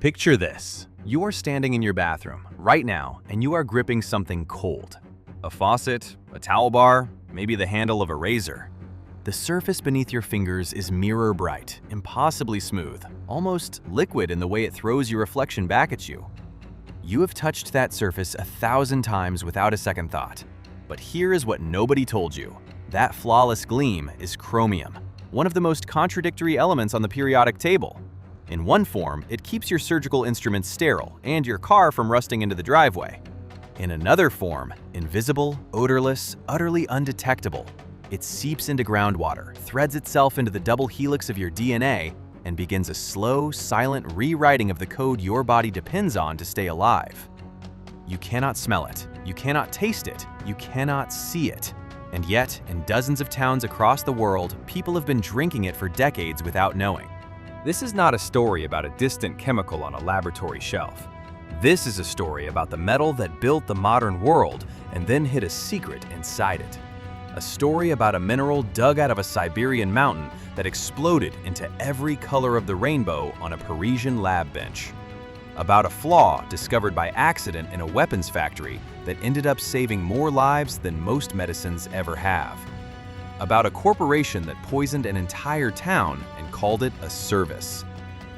Picture this. You're standing in your bathroom right now and you are gripping something cold. A faucet, a towel bar, maybe the handle of a razor. The surface beneath your fingers is mirror bright, impossibly smooth, almost liquid in the way it throws your reflection back at you. You have touched that surface 1,000 times without a second thought. But here is what nobody told you. That flawless gleam is chromium, one of the most contradictory elements on the periodic table. In one form, it keeps your surgical instruments sterile and your car from rusting into the driveway. In another form, invisible, odorless, utterly undetectable, it seeps into groundwater, threads itself into the double helix of your DNA, and begins a slow, silent rewriting of the code your body depends on to stay alive. You cannot smell it, you cannot taste it, you cannot see it. And yet, in dozens of towns across the world, people have been drinking it for decades without knowing. This is not a story about a distant chemical on a laboratory shelf. This is a story about the metal that built the modern world and then hid a secret inside it. A story about a mineral dug out of a Siberian mountain that exploded into every color of the rainbow on a Parisian lab bench. About a flaw discovered by accident in a weapons factory that ended up saving more lives than most medicines ever have. About a corporation that poisoned an entire town and called it a service.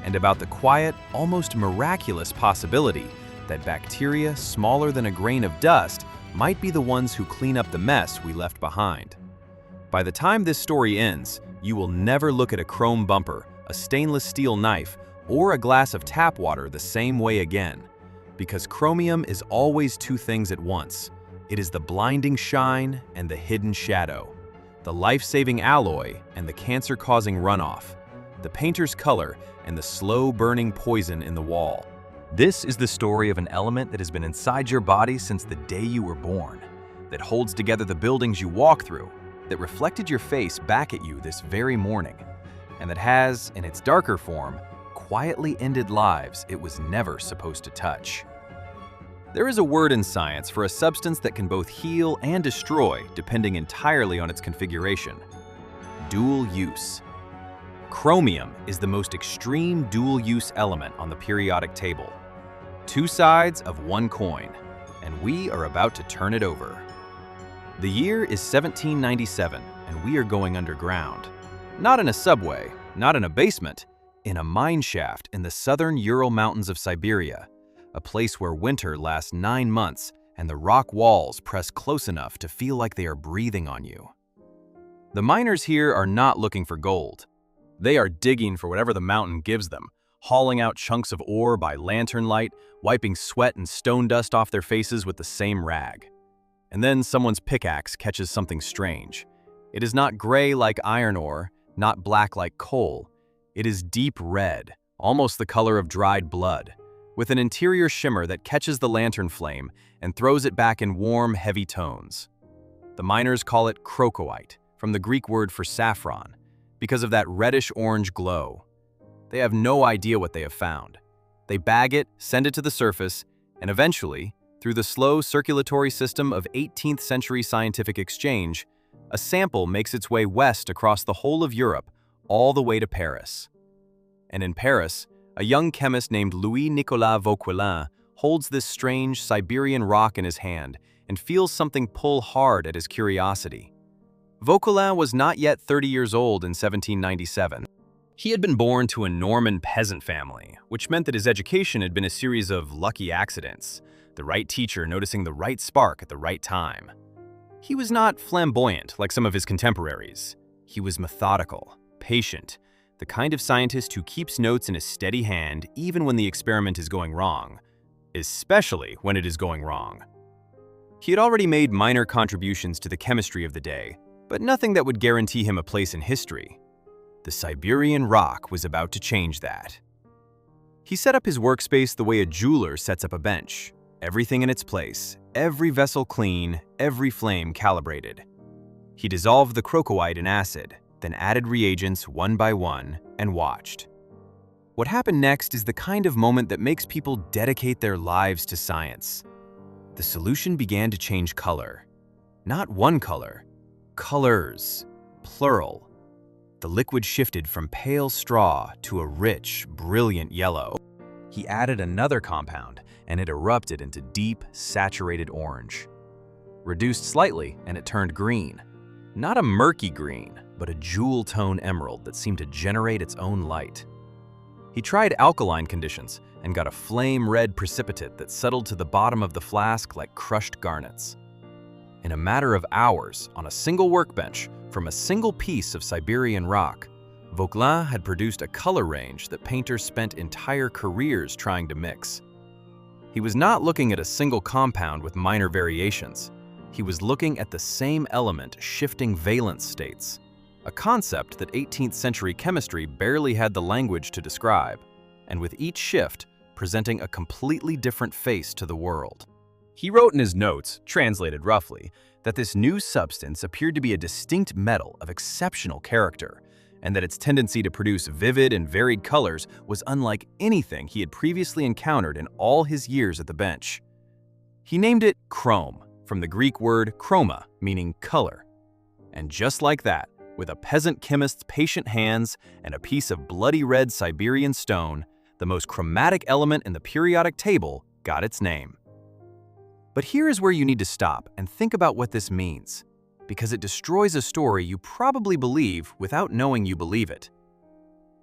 And about the quiet, almost miraculous possibility that bacteria smaller than a grain of dust might be the ones who clean up the mess we left behind. By the time this story ends, you will never look at a chrome bumper, a stainless steel knife, or a glass of tap water the same way again. Because chromium is always two things at once. It is the blinding shine and the hidden shadow. The life-saving alloy and the cancer-causing runoff. The painter's color and the slow-burning poison in the wall. This is the story of an element that has been inside your body since the day you were born, that holds together the buildings you walk through, that reflected your face back at you this very morning, and that has, in its darker form, quietly ended lives it was never supposed to touch. There is a word in science for a substance that can both heal and destroy depending entirely on its configuration. Dual use. Chromium is the most extreme dual-use element on the periodic table. Two sides of one coin, and we are about to turn it over. The year is 1797, and we are going underground. Not in a subway, not in a basement, in a mine shaft in the southern Ural Mountains of Siberia, a place where winter lasts 9 months and the rock walls press close enough to feel like they are breathing on you. The miners here are not looking for gold. They are digging for whatever the mountain gives them, hauling out chunks of ore by lantern light, wiping sweat and stone dust off their faces with the same rag. And then someone's pickaxe catches something strange. It is not gray like iron ore, not black like coal. It is deep red, almost the color of dried blood, with an interior shimmer that catches the lantern flame and throws it back in warm, heavy tones. The miners call it crocoite, from the Greek word for saffron, because of that reddish-orange glow. They have no idea what they have found. They bag it, send it to the surface, and eventually, through the slow circulatory system of 18th century scientific exchange, a sample makes its way west across the whole of Europe, all the way to Paris. And in Paris, a young chemist named Louis-Nicolas Vauquelin holds this strange Siberian rock in his hand and feels something pull hard at his curiosity. Vauquelin was not yet 30 years old in 1797. He had been born to a Norman peasant family, which meant that his education had been a series of lucky accidents, the right teacher noticing the right spark at the right time. He was not flamboyant like some of his contemporaries. He was methodical, patient, the kind of scientist who keeps notes in a steady hand even when the experiment is going wrong, especially when it is going wrong. He had already made minor contributions to the chemistry of the day, but nothing that would guarantee him a place in history. The Siberian rock was about to change that. He set up his workspace the way a jeweler sets up a bench, everything in its place, every vessel clean, every flame calibrated. He dissolved the crocoite in acid, then added reagents one by one and watched. What happened next is the kind of moment that makes people dedicate their lives to science. The solution began to change color. Not one color, colors, plural. The liquid shifted from pale straw to a rich, brilliant yellow. He added another compound, and it erupted into deep, saturated orange. Reduced slightly, and it turned green. Not a murky green, but a jewel-tone emerald that seemed to generate its own light. He tried alkaline conditions and got a flame-red precipitate that settled to the bottom of the flask like crushed garnets. In a matter of hours, on a single workbench, from a single piece of Siberian rock, Vauquelin had produced a color range that painters spent entire careers trying to mix. He was not looking at a single compound with minor variations. He was looking at the same element shifting valence states, a concept that 18th century chemistry barely had the language to describe, and with each shift, presenting a completely different face to the world. He wrote in his notes, translated roughly, that this new substance appeared to be a distinct metal of exceptional character, and that its tendency to produce vivid and varied colors was unlike anything he had previously encountered in all his years at the bench. He named it chrome, from the Greek word chroma, meaning color. And just like that, with a peasant chemist's patient hands and a piece of bloody red Siberian stone, the most chromatic element in the periodic table got its name. But here is where you need to stop and think about what this means, because it destroys a story you probably believe without knowing you believe it.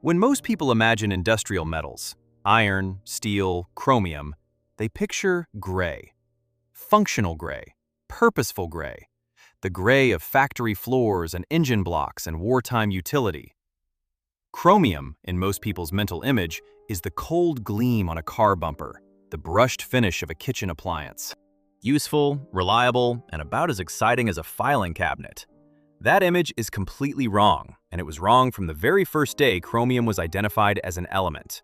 When most people imagine industrial metals, iron, steel, chromium, they picture gray. Functional gray, purposeful gray, the gray of factory floors and engine blocks and wartime utility. Chromium, in most people's mental image, is the cold gleam on a car bumper, the brushed finish of a kitchen appliance. Useful, reliable, and about as exciting as a filing cabinet. That image is completely wrong, and it was wrong from the very first day chromium was identified as an element.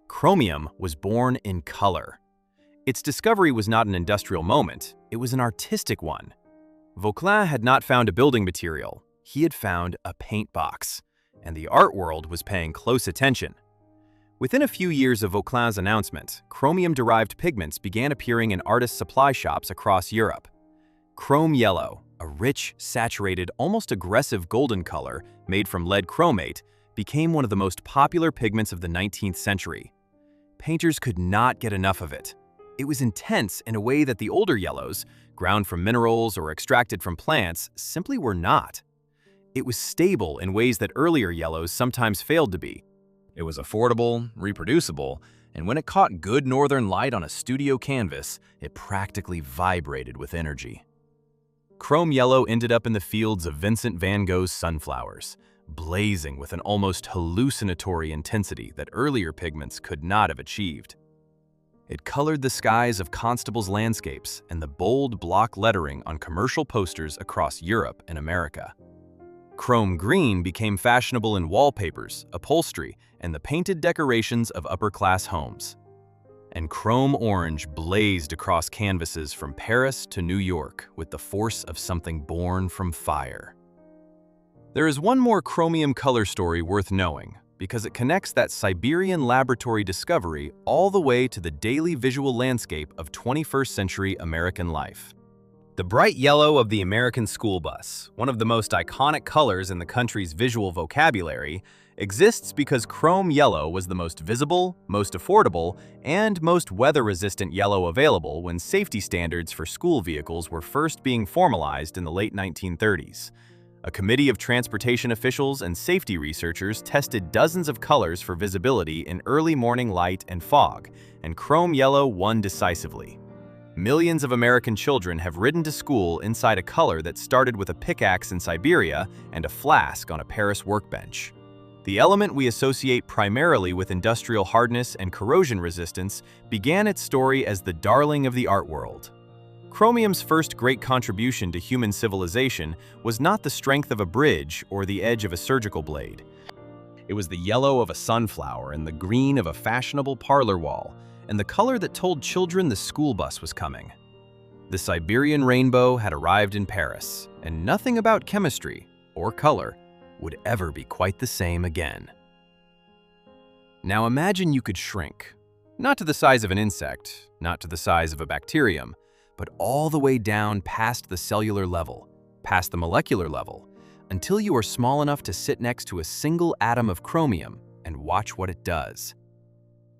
Chromium was born in color. Its discovery was not an industrial moment, it was an artistic one. Vauquelin had not found a building material, he had found a paint box, and the art world was paying close attention. Within a few years of Vauquelin's announcement, chromium-derived pigments began appearing in artist supply shops across Europe. Chrome yellow, a rich, saturated, almost aggressive golden color made from lead chromate, became one of the most popular pigments of the 19th century. Painters could not get enough of it. It was intense in a way that the older yellows, ground from minerals or extracted from plants, simply were not. It was stable in ways that earlier yellows sometimes failed to be. It was affordable, reproducible, and when it caught good northern light on a studio canvas, it practically vibrated with energy. Chrome yellow ended up in the fields of Vincent van Gogh's sunflowers, blazing with an almost hallucinatory intensity that earlier pigments could not have achieved. It colored the skies of Constable's landscapes and the bold block lettering on commercial posters across Europe and America. Chrome green became fashionable in wallpapers, upholstery, and the painted decorations of upper-class homes. And chrome orange blazed across canvases from Paris to New York with the force of something born from fire. There is one more chromium color story worth knowing, because it connects that Siberian laboratory discovery all the way to the daily visual landscape of 21st century American life. The bright yellow of the American school bus, one of the most iconic colors in the country's visual vocabulary, exists because chrome yellow was the most visible, most affordable, and most weather-resistant yellow available when safety standards for school vehicles were first being formalized in the late 1930s. A committee of transportation officials and safety researchers tested dozens of colors for visibility in early morning light and fog, and chrome yellow won decisively. Millions of American children have ridden to school inside a color that started with a pickaxe in Siberia and a flask on a Paris workbench. The element we associate primarily with industrial hardness and corrosion resistance began its story as the darling of the art world. Chromium's first great contribution to human civilization was not the strength of a bridge or the edge of a surgical blade. It was the yellow of a sunflower and the green of a fashionable parlor wall, and the color that told children the school bus was coming. The Siberian Rainbow had arrived in Paris, and nothing about chemistry or color would ever be quite the same again. Now imagine you could shrink, not to the size of an insect, not to the size of a bacterium, but all the way down past the cellular level, past the molecular level, until you are small enough to sit next to a single atom of chromium and watch what it does.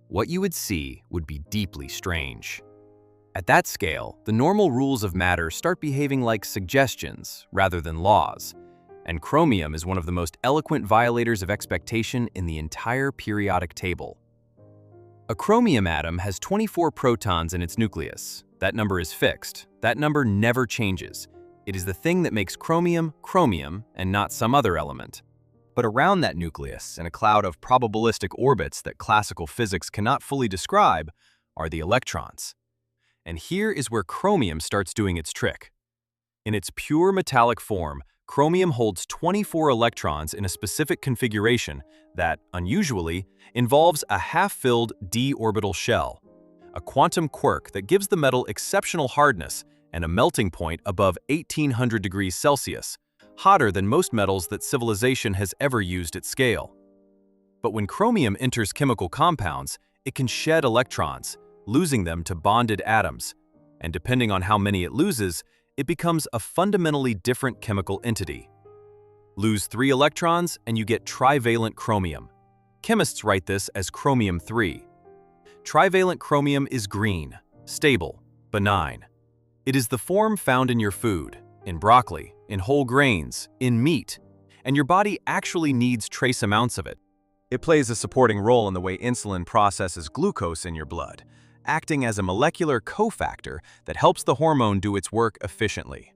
what you would see would be deeply strange. At that scale, the normal rules of matter start behaving like suggestions rather than laws, and chromium is one of the most eloquent violators of expectation in the entire periodic table. A chromium atom has 24 protons in its nucleus. That number is fixed. That number never changes. It is the thing that makes chromium, chromium, and not some other element. But around that nucleus, in a cloud of probabilistic orbits that classical physics cannot fully describe, are the electrons. And here is where chromium starts doing its trick. In its pure metallic form, chromium holds 24 electrons in a specific configuration that, unusually, involves a half-filled d-orbital shell, a quantum quirk that gives the metal exceptional hardness and a melting point above 1800 degrees Celsius, hotter than most metals that civilization has ever used at scale. But when chromium enters chemical compounds, it can shed electrons, losing them to bonded atoms, and depending on how many it loses, it becomes a fundamentally different chemical entity. Lose 3 electrons and you get trivalent chromium. Chemists write this as chromium-3. Trivalent chromium is green, stable, benign. It is the form found in your food, in broccoli, in whole grains, in meat, and your body actually needs trace amounts of it. It plays a supporting role in the way insulin processes glucose in your blood, acting as a molecular cofactor that helps the hormone do its work efficiently.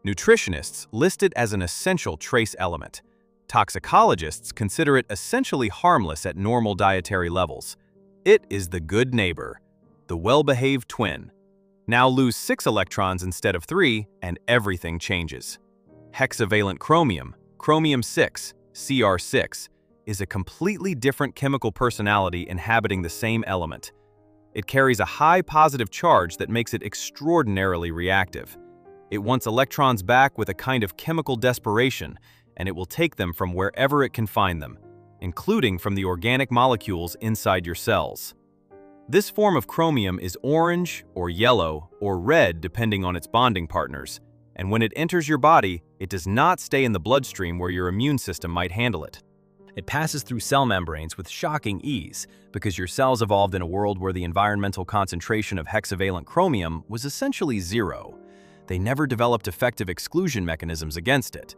Nutritionists list it as an essential trace element. Toxicologists consider it essentially harmless at normal dietary levels. It is the good neighbor, the well-behaved twin. Now lose 6 electrons instead of 3, and everything changes. Hexavalent chromium, chromium-6, Cr6, is a completely different chemical personality inhabiting the same element. It carries a high positive charge that makes it extraordinarily reactive. It wants electrons back with a kind of chemical desperation, and it will take them from wherever it can find them, including from the organic molecules inside your cells. This form of chromium is orange, or yellow, or red depending on its bonding partners, and when it enters your body, it does not stay in the bloodstream where your immune system might handle it. It passes through cell membranes with shocking ease because your cells evolved in a world where the environmental concentration of hexavalent chromium was essentially 0. They never developed effective exclusion mechanisms against it.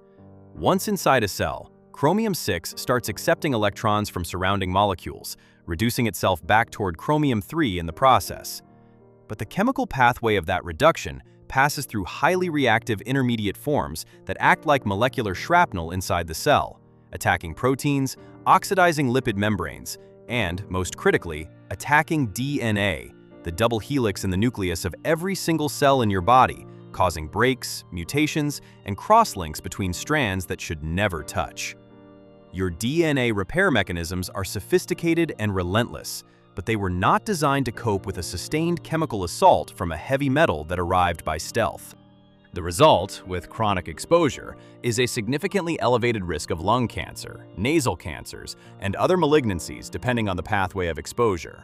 Once inside a cell, chromium-6 starts accepting electrons from surrounding molecules, reducing itself back toward chromium-3 in the process. But the chemical pathway of that reduction passes through highly reactive intermediate forms that act like molecular shrapnel inside the cell, attacking proteins, oxidizing lipid membranes, and, most critically, attacking DNA, the double helix in the nucleus of every single cell in your body, causing breaks, mutations, and crosslinks between strands that should never touch. Your DNA repair mechanisms are sophisticated and relentless, but they were not designed to cope with a sustained chemical assault from a heavy metal that arrived by stealth. The result, with chronic exposure, is a significantly elevated risk of lung cancer, nasal cancers, and other malignancies depending on the pathway of exposure.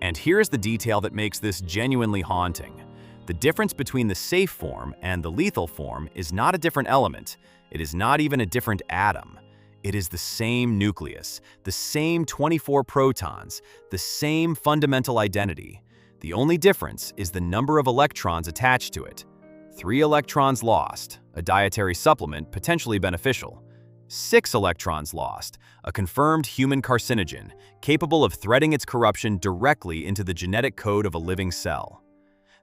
And here's the detail that makes this genuinely haunting. The difference between the safe form and the lethal form is not a different element. It is not even a different atom. It is the same nucleus, the same 24 protons, the same fundamental identity. The only difference is the number of electrons attached to it. 3 electrons lost, a dietary supplement potentially beneficial. 6 electrons lost, a confirmed human carcinogen, capable of threading its corruption directly into the genetic code of a living cell.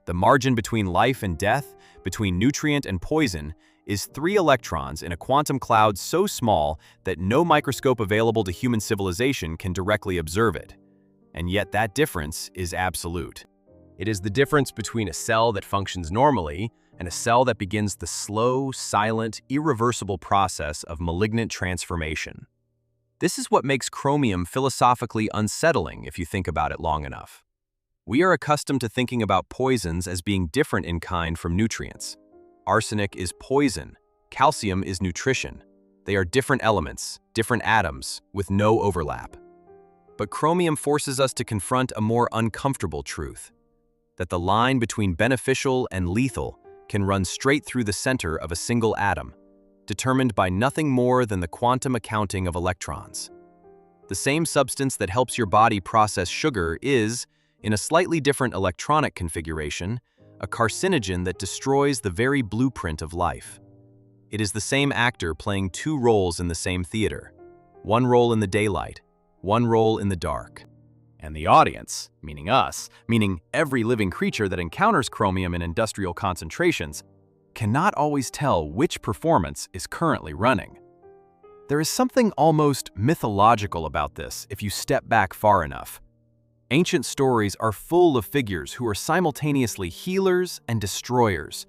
The margin between life and death, between nutrient and poison, is 3 electrons in a quantum cloud so small that no microscope available to human civilization can directly observe it. And yet that difference is absolute. It is the difference between a cell that functions normally and a cell that begins the slow, silent, irreversible process of malignant transformation. This is what makes chromium philosophically unsettling if you think about it long enough. We are accustomed to thinking about poisons as being different in kind from nutrients. Arsenic is poison, calcium is nutrition. They are different elements, different atoms, with no overlap. But chromium forces us to confront a more uncomfortable truth, that the line between beneficial and lethal can run straight through the center of a single atom, determined by nothing more than the quantum accounting of electrons. The same substance that helps your body process sugar is, in a slightly different electronic configuration, a carcinogen that destroys the very blueprint of life. It is the same actor playing two roles in the same theater. One role in the daylight, one role in the dark. And the audience, meaning us, meaning every living creature that encounters chromium in industrial concentrations, cannot always tell which performance is currently running. There is something almost mythological about this if you step back far enough. Ancient stories are full of figures who are simultaneously healers and destroyers,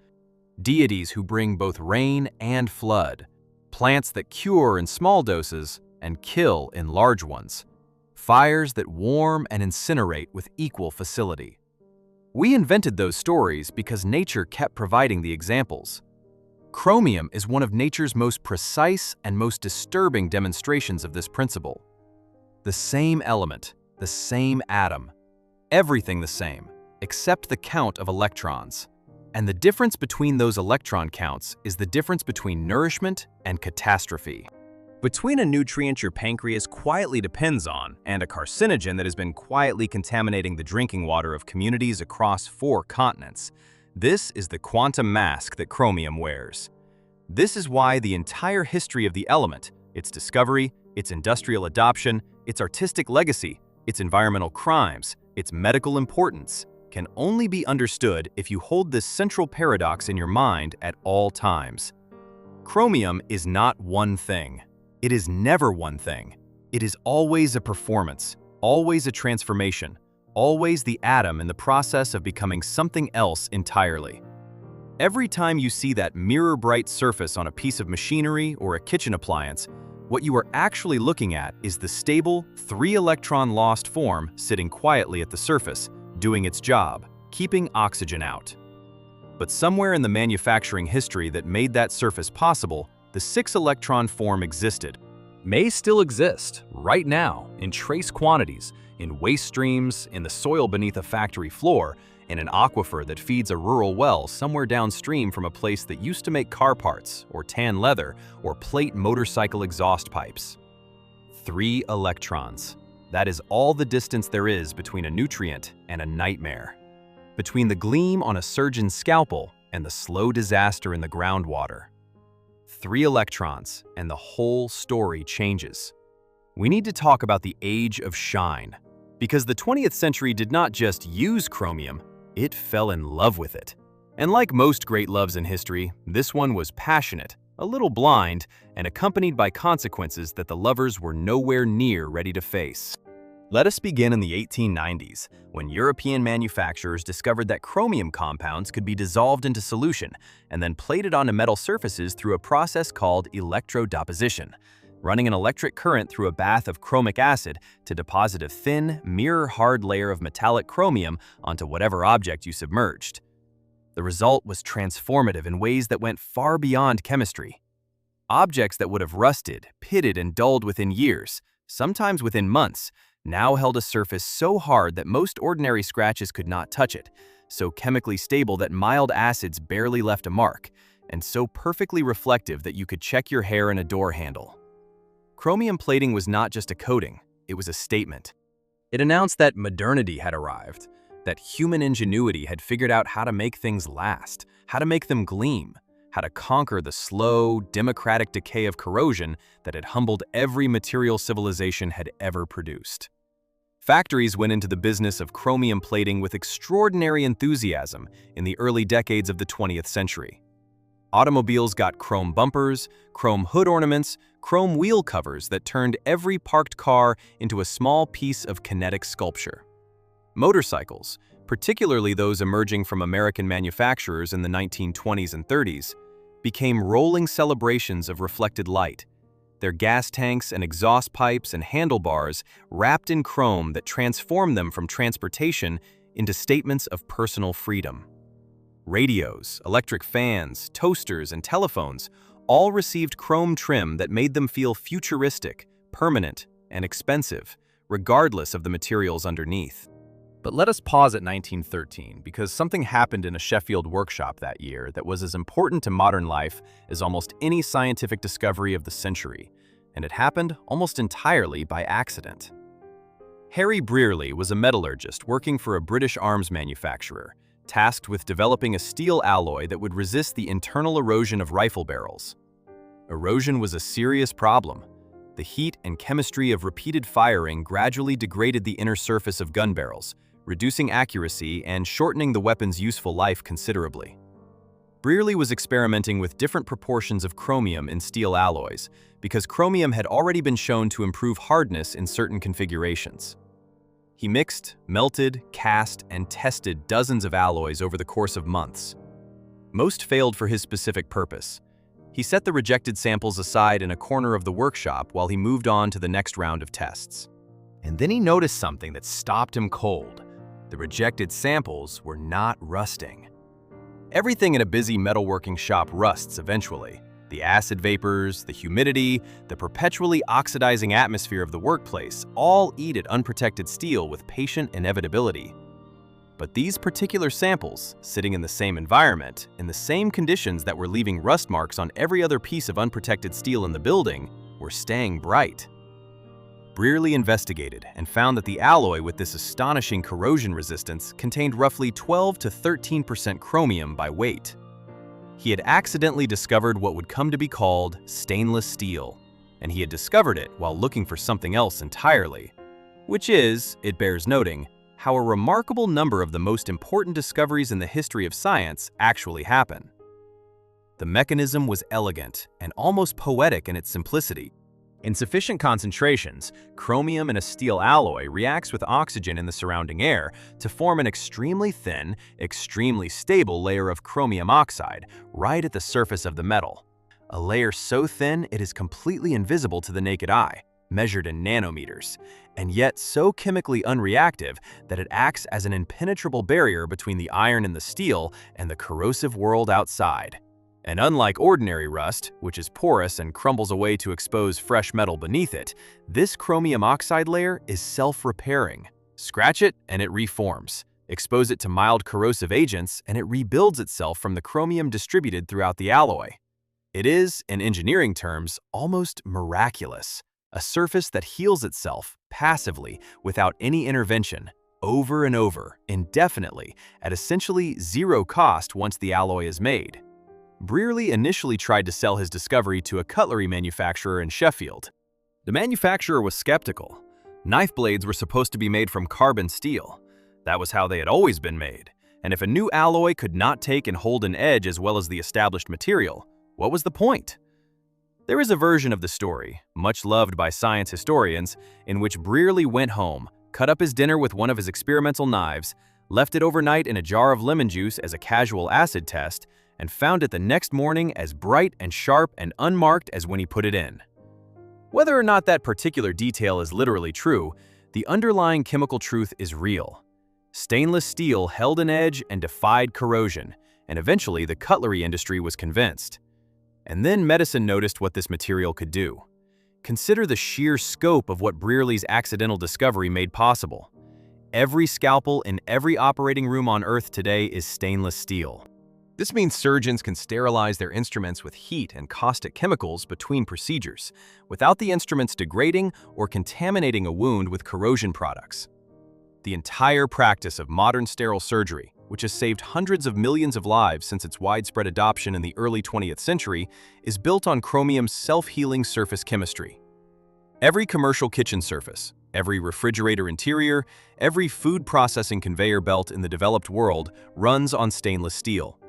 deities who bring both rain and flood, plants that cure in small doses and kill in large ones, fires that warm and incinerate with equal facility. We invented those stories because nature kept providing the examples. Chromium is one of nature's most precise and most disturbing demonstrations of this principle. The same element, the same atom, everything the same, except the count of electrons. And the difference between those electron counts is the difference between nourishment and catastrophe. Between a nutrient your pancreas quietly depends on and a carcinogen that has been quietly contaminating the drinking water of communities across 4 continents, this is the quantum mask that chromium wears. This is why the entire history of the element, its discovery, its industrial adoption, its artistic legacy, its environmental crimes, its medical importance, can only be understood if you hold this central paradox in your mind at all times. Chromium is not one thing. It is never one thing. It is always a performance, always a transformation, always the atom in the process of becoming something else entirely. Every time you see that mirror-bright surface on a piece of machinery or a kitchen appliance, what you are actually looking at is the stable, 3-electron lost form sitting quietly at the surface, doing its job, keeping oxygen out. But somewhere in the manufacturing history that made that surface possible, the 6-electron form existed, may still exist, right now, in trace quantities, in waste streams, in the soil beneath a factory floor, in an aquifer that feeds a rural well somewhere downstream from a place that used to make car parts, or tan leather, or plate motorcycle exhaust pipes. 3 electrons. That is all the distance there is between a nutrient and a nightmare. Between the gleam on a surgeon's scalpel and the slow disaster in the groundwater. 3 electrons, and the whole story changes. We need to talk about the age of shine, because the 20th century did not just use chromium, it fell in love with it. And like most great loves in history, this one was passionate, a little blind, and accompanied by consequences that the lovers were nowhere near ready to face. Let us begin in the 1890s, when European manufacturers discovered that chromium compounds could be dissolved into solution and then plated onto metal surfaces through a process called electrodeposition, running an electric current through a bath of chromic acid to deposit a thin, mirror-hard layer of metallic chromium onto whatever object you submerged. The result was transformative in ways that went far beyond chemistry. Objects that would have rusted, pitted, and dulled within years, sometimes within months, now held a surface so hard that most ordinary scratches could not touch it, so chemically stable that mild acids barely left a mark, and so perfectly reflective that you could check your hair in a door handle. Chromium plating was not just a coating, it was a statement. It announced that modernity had arrived, that human ingenuity had figured out how to make things last, how to make them gleam, how to conquer the slow, democratic decay of corrosion that had humbled every material civilization had ever produced. Factories went into the business of chromium plating with extraordinary enthusiasm in the early decades of the 20th century. Automobiles got chrome bumpers, chrome hood ornaments, chrome wheel covers that turned every parked car into a small piece of kinetic sculpture. Motorcycles, particularly those emerging from American manufacturers in the 1920s and 30s, became rolling celebrations of reflected light, their gas tanks and exhaust pipes and handlebars wrapped in chrome that transformed them from transportation into statements of personal freedom. Radios, electric fans, toasters, and telephones all received chrome trim that made them feel futuristic, permanent, and expensive, regardless of the materials underneath. But let us pause at 1913, because something happened in a Sheffield workshop that year that was as important to modern life as almost any scientific discovery of the century. and it happened almost entirely by accident. Harry Brierley was a metallurgist working for a British arms manufacturer, tasked with developing a steel alloy that would resist the internal erosion of rifle barrels. Erosion was a serious problem. The heat and chemistry of repeated firing gradually degraded the inner surface of gun barrels, reducing accuracy and shortening the weapon's useful life considerably. Brierley was experimenting with different proportions of chromium in steel alloys, because chromium had already been shown to improve hardness in certain configurations. He mixed, melted, cast, and tested dozens of alloys over the course of months. Most failed for his specific purpose. He set the rejected samples aside in a corner of the workshop while he moved on to the next round of tests. And then he noticed something that stopped him cold. The rejected samples were not rusting. Everything in a busy metalworking shop rusts eventually. The acid vapors, the humidity, the perpetually oxidizing atmosphere of the workplace all eat at unprotected steel with patient inevitability. But these particular samples, sitting in the same environment, in the same conditions that were leaving rust marks on every other piece of unprotected steel in the building, were staying bright. Brierley investigated and found that the alloy with this astonishing corrosion resistance contained roughly 12 to 13% chromium by weight. He had accidentally discovered what would come to be called stainless steel, and he had discovered it while looking for something else entirely, which is, it bears noting, how a remarkable number of the most important discoveries in the history of science actually happen. The mechanism was elegant and almost poetic in its simplicity. In sufficient concentrations, chromium in a steel alloy reacts with oxygen in the surrounding air to form an extremely thin, extremely stable layer of chromium oxide right at the surface of the metal. A layer so thin it is completely invisible to the naked eye, measured in nanometers, and yet so chemically unreactive that it acts as an impenetrable barrier between the iron in the steel and the corrosive world outside. And unlike ordinary rust, which is porous and crumbles away to expose fresh metal beneath it, this chromium oxide layer is self-repairing. Scratch it and it reforms. Expose it to mild corrosive agents and it rebuilds itself from the chromium distributed throughout the alloy. It is, in engineering terms, almost miraculous. A surface that heals itself passively without any intervention, over and over, indefinitely, at essentially zero cost once the alloy is made. Brierley initially tried to sell his discovery to a cutlery manufacturer in Sheffield. The manufacturer was skeptical. Knife blades were supposed to be made from carbon steel. That was how they had always been made. And if a new alloy could not take and hold an edge as well as the established material, what was the point? There is a version of the story, much loved by science historians, in which Brierley went home, cut up his dinner with one of his experimental knives, left it overnight in a jar of lemon juice as a casual acid test, and found it the next morning as bright and sharp and unmarked as when he put it in. Whether or not that particular detail is literally true, the underlying chemical truth is real. Stainless steel held an edge and defied corrosion, and eventually the cutlery industry was convinced. And then medicine noticed what this material could do. Consider the sheer scope of what Brierley's accidental discovery made possible. Every scalpel in every operating room on Earth today is stainless steel. This means surgeons can sterilize their instruments with heat and caustic chemicals between procedures, without the instruments degrading or contaminating a wound with corrosion products. The entire practice of modern sterile surgery, which has saved hundreds of millions of lives since its widespread adoption in the early 20th century, is built on chromium's self-healing surface chemistry. Every commercial kitchen surface, every refrigerator interior, every food processing conveyor belt in the developed world runs on stainless steel.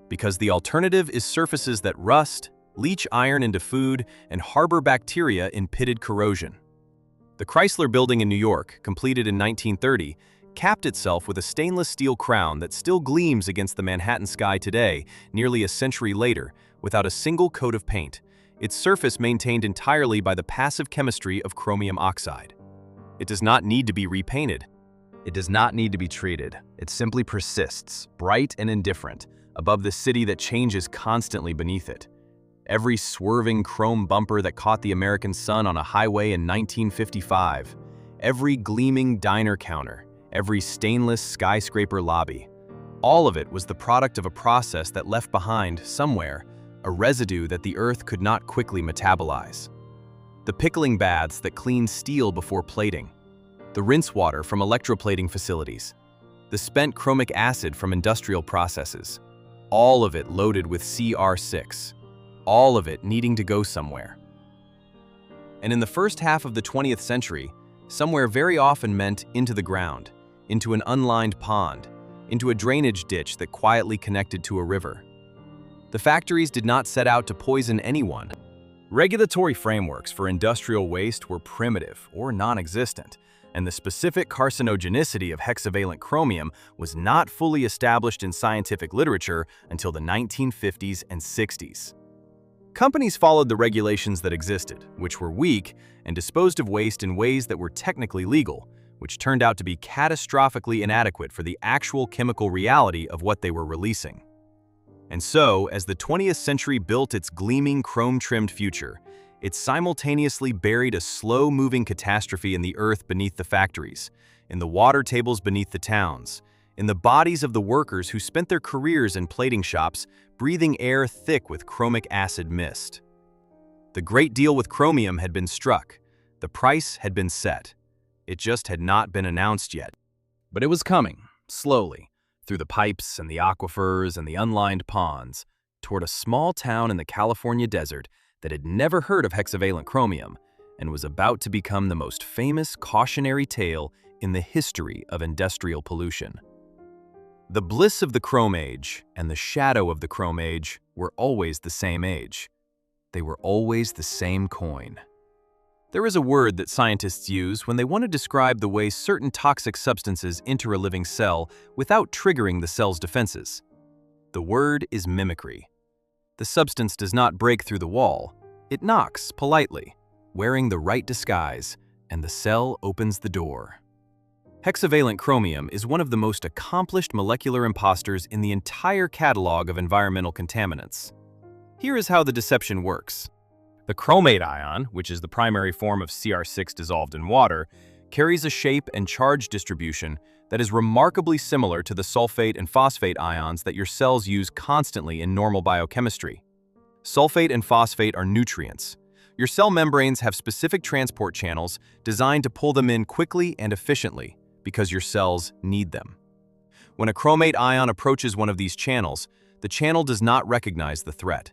Because the alternative is surfaces that rust, leach iron into food, and harbor bacteria in pitted corrosion. The Chrysler Building in New York, completed in 1930, capped itself with a stainless steel crown that still gleams against the Manhattan sky today, nearly a century later, without a single coat of paint, its surface maintained entirely by the passive chemistry of chromium oxide. It does not need to be repainted. It does not need to be treated. It simply persists, bright and indifferent, above the city that changes constantly beneath it. Every swerving chrome bumper that caught the American sun on a highway in 1955, every gleaming diner counter, every stainless skyscraper lobby, all of it was the product of a process that left behind, somewhere, a residue that the Earth could not quickly metabolize. the pickling baths that clean steel before plating, the rinse water from electroplating facilities, the spent chromic acid from industrial processes, all of it loaded with CR6, all of it needing to go somewhere. And in the first half of the 20th century, somewhere very often meant into the ground, into an unlined pond, into a drainage ditch that quietly connected to a river. The factories did not set out to poison anyone. Regulatory frameworks for industrial waste were primitive or non-existent, and the specific carcinogenicity of hexavalent chromium was not fully established in scientific literature until the 1950s and 60s. Companies followed the regulations that existed, which were weak, and disposed of waste in ways that were technically legal, which turned out to be catastrophically inadequate for the actual chemical reality of what they were releasing. And so, as the 20th century built its gleaming chrome-trimmed future, it simultaneously buried a slow-moving catastrophe in the earth beneath the factories, in the water tables beneath the towns, in the bodies of the workers who spent their careers in plating shops, breathing air thick with chromic acid mist. The great deal with chromium had been struck. The price had been set. It just had not been announced yet. But it was coming, slowly, through the pipes and the aquifers and the unlined ponds, toward a small town in the California desert that had never heard of hexavalent chromium and was about to become the most famous cautionary tale in the history of industrial pollution. The bliss of the Chrome Age and the shadow of the Chrome Age were always the same age. They were always the same coin. There is a word that scientists use when they want to describe the way certain toxic substances enter a living cell without triggering the cell's defenses. The word is mimicry. The substance does not break through the wall. It knocks politely, wearing the right disguise, and the cell opens the door. Hexavalent chromium is one of the most accomplished molecular imposters in the entire catalog of environmental contaminants. Here is how the deception works. The chromate ion, which is the primary form of CR6 dissolved in water, carries a shape and charge distribution that is remarkably similar to the sulfate and phosphate ions that your cells use constantly in normal biochemistry. Sulfate and phosphate are nutrients. Your cell membranes have specific transport channels designed to pull them in quickly and efficiently because your cells need them. When a chromate ion approaches one of these channels, the channel does not recognize the threat.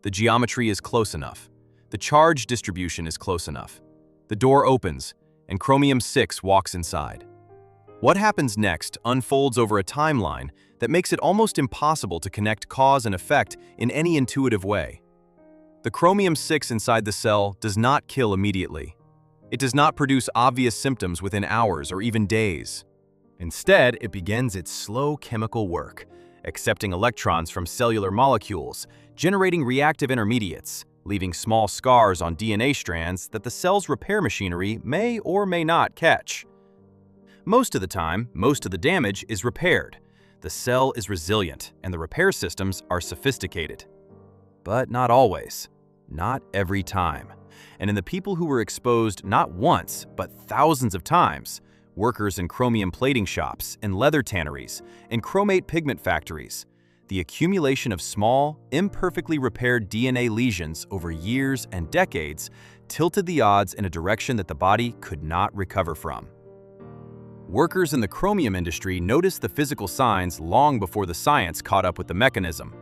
The geometry is close enough. The charge distribution is close enough. The door opens, and chromium-6 walks inside. What happens next unfolds over a timeline that makes it almost impossible to connect cause and effect in any intuitive way. The chromium-6 inside the cell does not kill immediately. It does not produce obvious symptoms within hours or even days. Instead, it begins its slow chemical work, accepting electrons from cellular molecules, generating reactive intermediates, leaving small scars on DNA strands that the cell's repair machinery may or may not catch. Most of the time, most of the damage is repaired. The cell is resilient, and the repair systems are sophisticated. But not always. Not every time. And in the people who were exposed not once, but thousands of times, workers in chromium plating shops, in leather tanneries, in chromate pigment factories, the accumulation of small, imperfectly repaired DNA lesions over years and decades tilted the odds in a direction that the body could not recover from. Workers in the chromium industry noticed the physical signs long before the science caught up with the mechanism.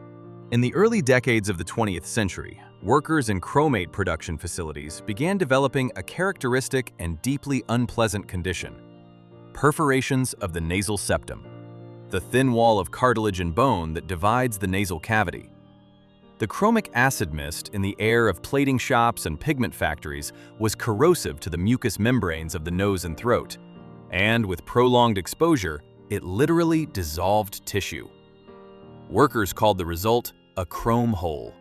In the early decades of the 20th century, workers in chromate production facilities began developing a characteristic and deeply unpleasant condition: perforations of the nasal septum, the thin wall of cartilage and bone that divides the nasal cavity. The chromic acid mist in the air of plating shops and pigment factories was corrosive to the mucous membranes of the nose and throat, and with prolonged exposure, it literally dissolved tissue. Workers called the result a chrome hole.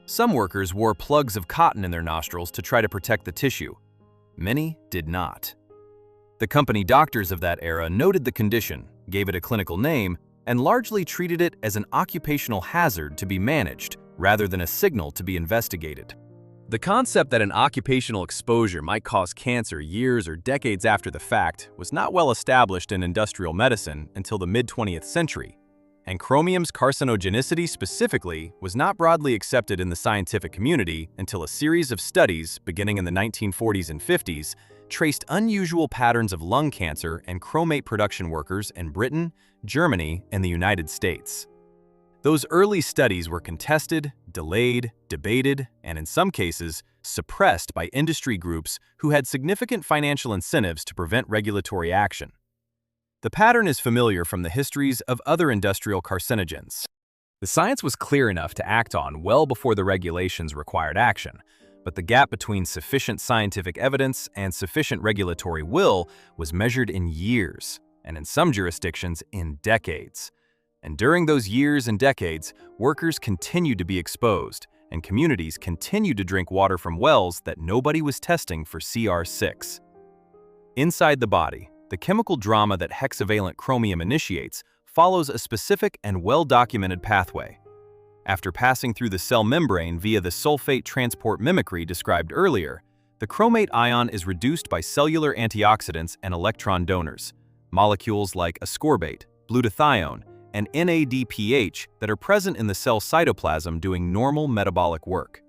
Some workers wore plugs of cotton in their nostrils to try to protect the tissue. Many did not. The company doctors of that era noted the condition, gave it a clinical name, and largely treated it as an occupational hazard to be managed rather than a signal to be investigated. The concept that an occupational exposure might cause cancer years or decades after the fact was not well established in industrial medicine until the mid-20th century. And chromium's carcinogenicity specifically was not broadly accepted in the scientific community until a series of studies, beginning in the 1940s and 50s, traced unusual patterns of lung cancer and chromate production workers in Britain, Germany, and the United States. Those early studies were contested, delayed, debated, and in some cases, suppressed by industry groups who had significant financial incentives to prevent regulatory action. The pattern is familiar from the histories of other industrial carcinogens. The science was clear enough to act on well before the regulations required action, but the gap between sufficient scientific evidence and sufficient regulatory will was measured in years, and in some jurisdictions in decades. And during those years and decades, workers continued to be exposed, and communities continued to drink water from wells that nobody was testing for CR6. Inside the body, the chemical drama that hexavalent chromium initiates follows a specific and well-documented pathway. After passing through the cell membrane via the sulfate transport mimicry described earlier, the chromate ion is reduced by cellular antioxidants and electron donors, molecules like ascorbate, glutathione, and NADPH that are present in the cell cytoplasm doing normal metabolic work.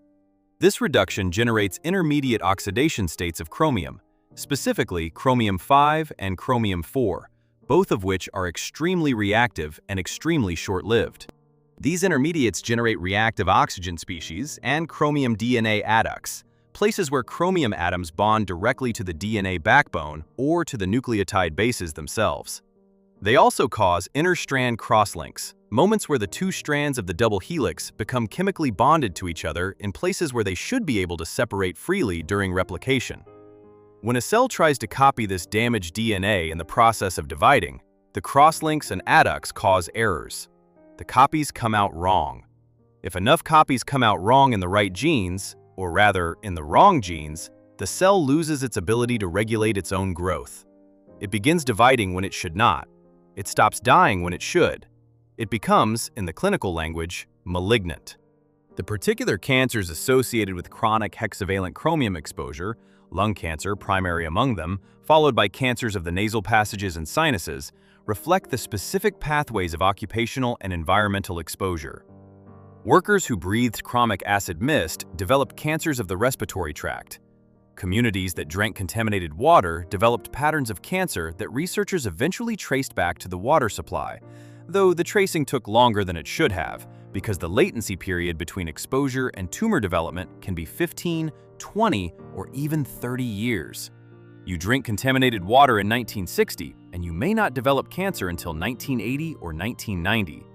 This reduction generates intermediate oxidation states of chromium, specifically chromium 5 and chromium 4, both of which are extremely reactive and extremely short-lived. These intermediates generate reactive oxygen species and chromium DNA adducts, places where chromium atoms bond directly to the DNA backbone or to the nucleotide bases themselves. They also cause interstrand crosslinks, moments where the two strands of the double helix become chemically bonded to each other in places where they should be able to separate freely during replication. When a cell tries to copy this damaged DNA in the process of dividing, the crosslinks and adducts cause errors. The copies come out wrong. If enough copies come out wrong in the right genes, or rather, in the wrong genes, the cell loses its ability to regulate its own growth. It begins dividing when it should not. It stops dying when it should. It becomes, in the clinical language, malignant. The particular cancers associated with chronic hexavalent chromium exposure, lung cancer primary among them, followed by cancers of the nasal passages and sinuses, reflect the specific pathways of occupational and environmental exposure. Workers who breathed chromic acid mist developed cancers of the respiratory tract. Communities that drank contaminated water developed patterns of cancer that researchers eventually traced back to the water supply, though the tracing took longer than it should have, because the latency period between exposure and tumor development can be 15, 20, or even 30 years. You drink contaminated water in 1960, and you may not develop cancer until 1980 or 1990.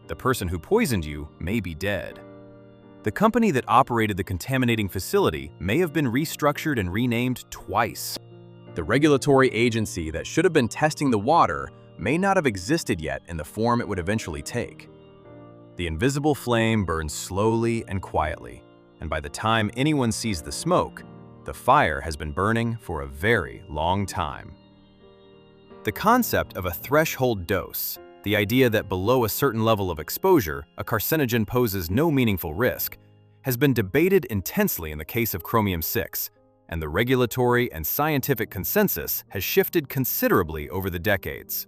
The person who poisoned you may be dead. The company that operated the contaminating facility may have been restructured and renamed twice. The regulatory agency that should have been testing the water may not have existed yet in the form it would eventually take. The invisible flame burns slowly and quietly, and by the time anyone sees the smoke, the fire has been burning for a very long time. The concept of a threshold dose, the idea that below a certain level of exposure, a carcinogen poses no meaningful risk, has been debated intensely in the case of chromium-6, and the regulatory and scientific consensus has shifted considerably over the decades.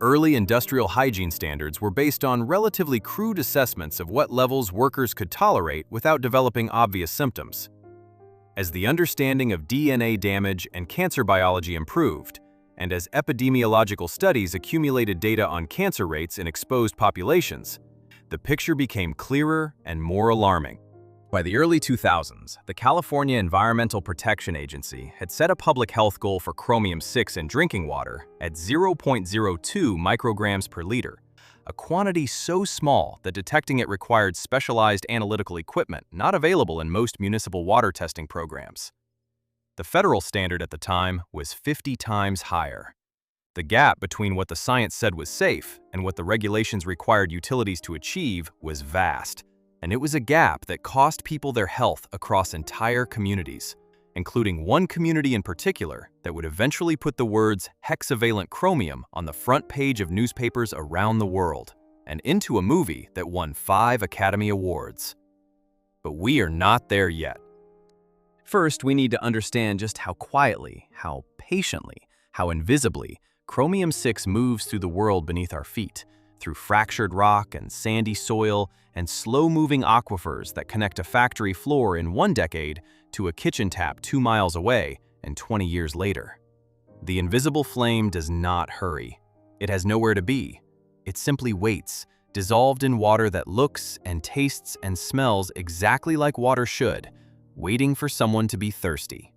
Early industrial hygiene standards were based on relatively crude assessments of what levels workers could tolerate without developing obvious symptoms. As the understanding of DNA damage and cancer biology improved, and as epidemiological studies accumulated data on cancer rates in exposed populations, the picture became clearer and more alarming. By the early 2000s, the California Environmental Protection Agency had set a public health goal for chromium-6 in drinking water at 0.02 micrograms per liter, a quantity so small that detecting it required specialized analytical equipment not available in most municipal water testing programs. The federal standard at the time was 50 times higher. The gap between what the science said was safe and what the regulations required utilities to achieve was vast, and it was a gap that cost people their health across entire communities, including one community in particular that would eventually put the words hexavalent chromium on the front page of newspapers around the world, and into a movie that won 5 Academy Awards. But we are not there yet. First, we need to understand just how quietly, how patiently, how invisibly chromium-6 moves through the world beneath our feet, through fractured rock and sandy soil and slow-moving aquifers that connect a factory floor in 1 decade to a kitchen tap 2 miles away and 20 years later. The invisible flame does not hurry. It has nowhere to be. It simply waits, dissolved in water that looks and tastes and smells exactly like water should, waiting for someone to be thirsty.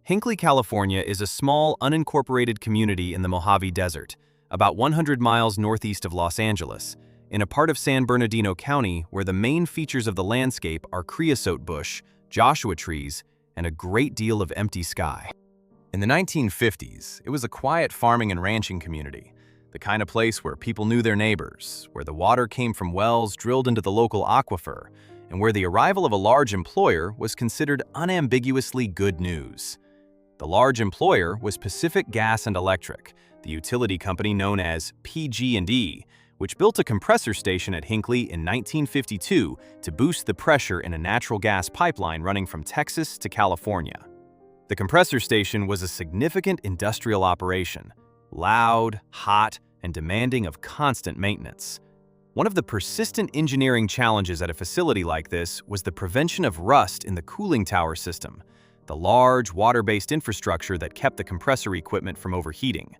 Hinckley, California is a small, unincorporated community in the Mojave Desert, about 100 miles northeast of Los Angeles, in a part of San Bernardino County where the main features of the landscape are creosote bush, Joshua trees, and a great deal of empty sky. In the 1950s, it was a quiet farming and ranching community, the kind of place where people knew their neighbors, where the water came from wells drilled into the local aquifer, and where the arrival of a large employer was considered unambiguously good news. The large employer was Pacific Gas and Electric, the utility company known as PG&E, which built a compressor station at Hinckley in 1952 to boost the pressure in a natural gas pipeline running from Texas to California. The compressor station was a significant industrial operation, loud, hot, and demanding of constant maintenance. One of the persistent engineering challenges at a facility like this was the prevention of rust in the cooling tower system, the large water-based infrastructure that kept the compressor equipment from overheating.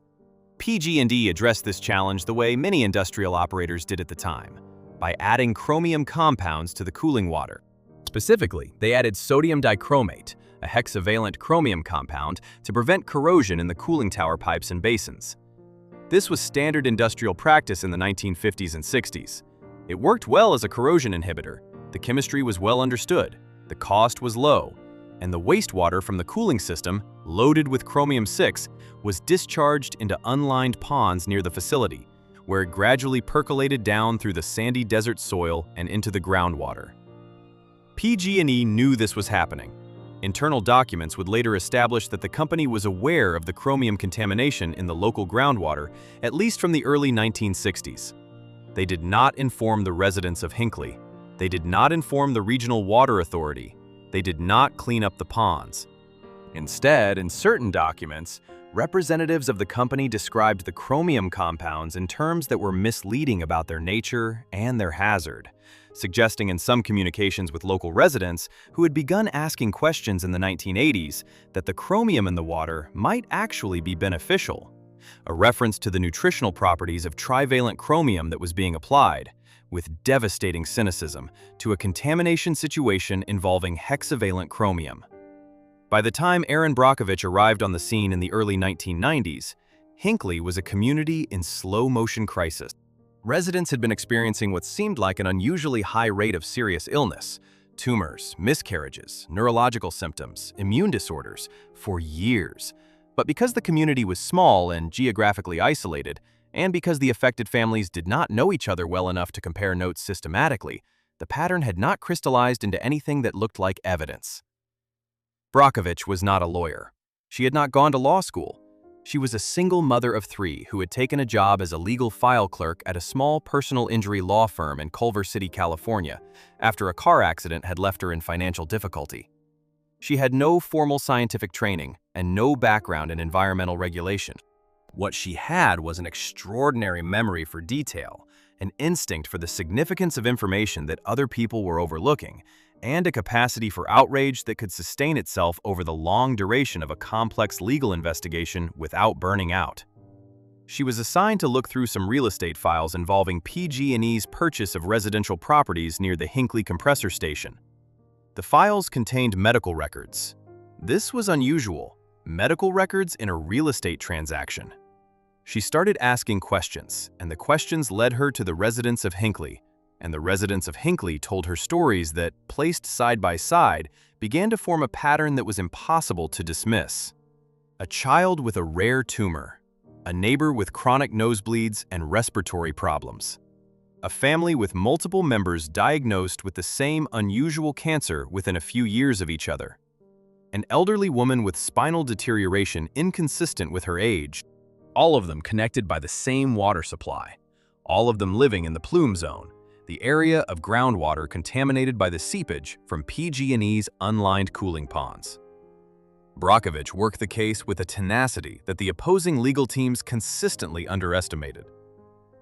PG&E addressed this challenge the way many industrial operators did at the time, by adding chromium compounds to the cooling water. Specifically, they added sodium dichromate, a hexavalent chromium compound, to prevent corrosion in the cooling tower pipes and basins. This was standard industrial practice in the 1950s and 60s. It worked well as a corrosion inhibitor, the chemistry was well understood, the cost was low, and the wastewater from the cooling system, loaded with chromium-6, was discharged into unlined ponds near the facility, where it gradually percolated down through the sandy desert soil and into the groundwater. PG&E knew this was happening. Internal documents would later establish that the company was aware of the chromium contamination in the local groundwater, at least from the early 1960s. They did not inform the residents of Hinckley. They did not inform the Regional Water Authority. They did not clean up the ponds. Instead, in certain documents, representatives of the company described the chromium compounds in terms that were misleading about their nature and their hazard, suggesting in some communications with local residents who had begun asking questions in the 1980s that the chromium in the water might actually be beneficial, a reference to the nutritional properties of trivalent chromium that was being applied, with devastating cynicism, to a contamination situation involving hexavalent chromium. By the time Erin Brockovich arrived on the scene in the early 1990s, Hinckley was a community in slow-motion crisis. Residents had been experiencing what seemed like an unusually high rate of serious illness, tumors, miscarriages, neurological symptoms, immune disorders, for years. But because the community was small and geographically isolated, and because the affected families did not know each other well enough to compare notes systematically, the pattern had not crystallized into anything that looked like evidence. Brockovich was not a lawyer. She had not gone to law school. She was a single mother of 3 who had taken a job as a legal file clerk at a small personal injury law firm in Culver City, California, after a car accident had left her in financial difficulty. She had no formal scientific training and no background in environmental regulation. What she had was an extraordinary memory for detail, an instinct for the significance of information that other people were overlooking, and a capacity for outrage that could sustain itself over the long duration of a complex legal investigation without burning out. She was assigned to look through some real estate files involving PG&E's purchase of residential properties near the Hinckley compressor station. The files contained medical records. This was unusual, medical records in a real estate transaction. She started asking questions, and the questions led her to the residents of Hinckley, and the residents of Hinckley told her stories that, placed side by side, began to form a pattern that was impossible to dismiss. A child with a rare tumor, a neighbor with chronic nosebleeds and respiratory problems, a family with multiple members diagnosed with the same unusual cancer within a few years of each other, an elderly woman with spinal deterioration inconsistent with her age, all of them connected by the same water supply, all of them living in the plume zone, the area of groundwater contaminated by the seepage from PG&E's unlined cooling ponds. Brockovich worked the case with a tenacity that the opposing legal teams consistently underestimated.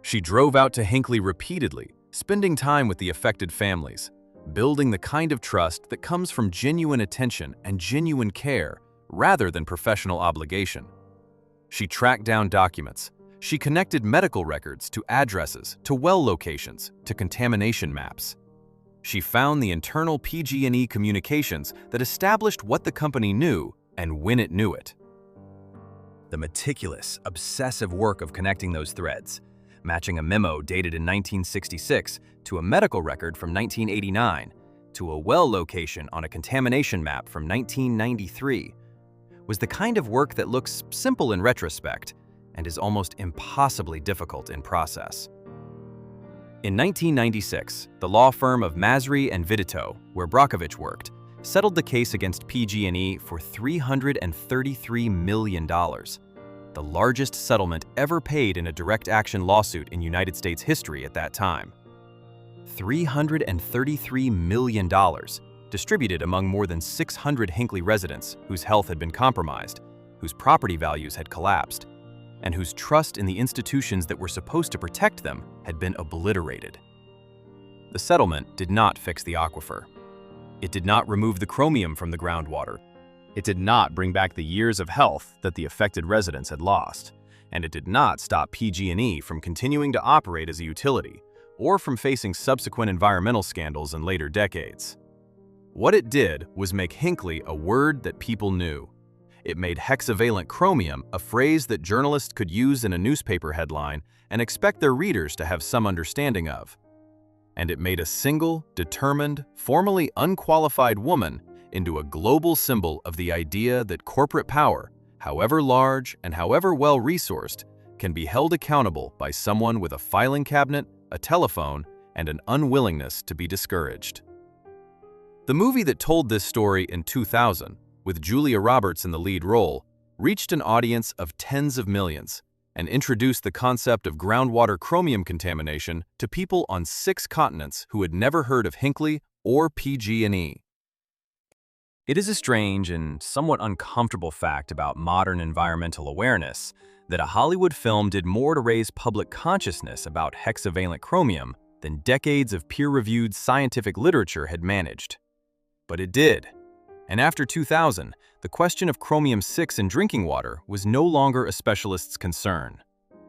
She drove out to Hinckley repeatedly, spending time with the affected families, building the kind of trust that comes from genuine attention and genuine care rather than professional obligation. She tracked down documents. She connected medical records to addresses, to well locations, to contamination maps. She found the internal PG&E communications that established what the company knew and when it knew it. The meticulous, obsessive work of connecting those threads, matching a memo dated in 1966 to a medical record from 1989 to a well location on a contamination map from 1993, was the kind of work that looks simple in retrospect and is almost impossibly difficult in process. In 1996, the law firm of Masry and Vidito, where Brockovich worked, settled the case against PG&E for $333 million, the largest settlement ever paid in a direct action lawsuit in United States history at that time. $333 million, distributed among more than 600 Hinckley residents whose health had been compromised, whose property values had collapsed, and whose trust in the institutions that were supposed to protect them had been obliterated. The settlement did not fix the aquifer. It did not remove the chromium from the groundwater. It did not bring back the years of health that the affected residents had lost. And it did not stop PG&E from continuing to operate as a utility or from facing subsequent environmental scandals in later decades. What it did was make Hinckley a word that people knew. It made hexavalent chromium a phrase that journalists could use in a newspaper headline and expect their readers to have some understanding of. And it made a single, determined, formally unqualified woman into a global symbol of the idea that corporate power, however large and however well-resourced, can be held accountable by someone with a filing cabinet, a telephone, and an unwillingness to be discouraged. The movie that told this story in 2000, with Julia Roberts in the lead role, reached an audience of tens of millions and introduced the concept of groundwater chromium contamination to people on 6 continents who had never heard of Hinckley or PG&E. It is a strange and somewhat uncomfortable fact about modern environmental awareness that a Hollywood film did more to raise public consciousness about hexavalent chromium than decades of peer-reviewed scientific literature had managed. But it did. And after 2000, the question of chromium-6 in drinking water was no longer a specialist's concern.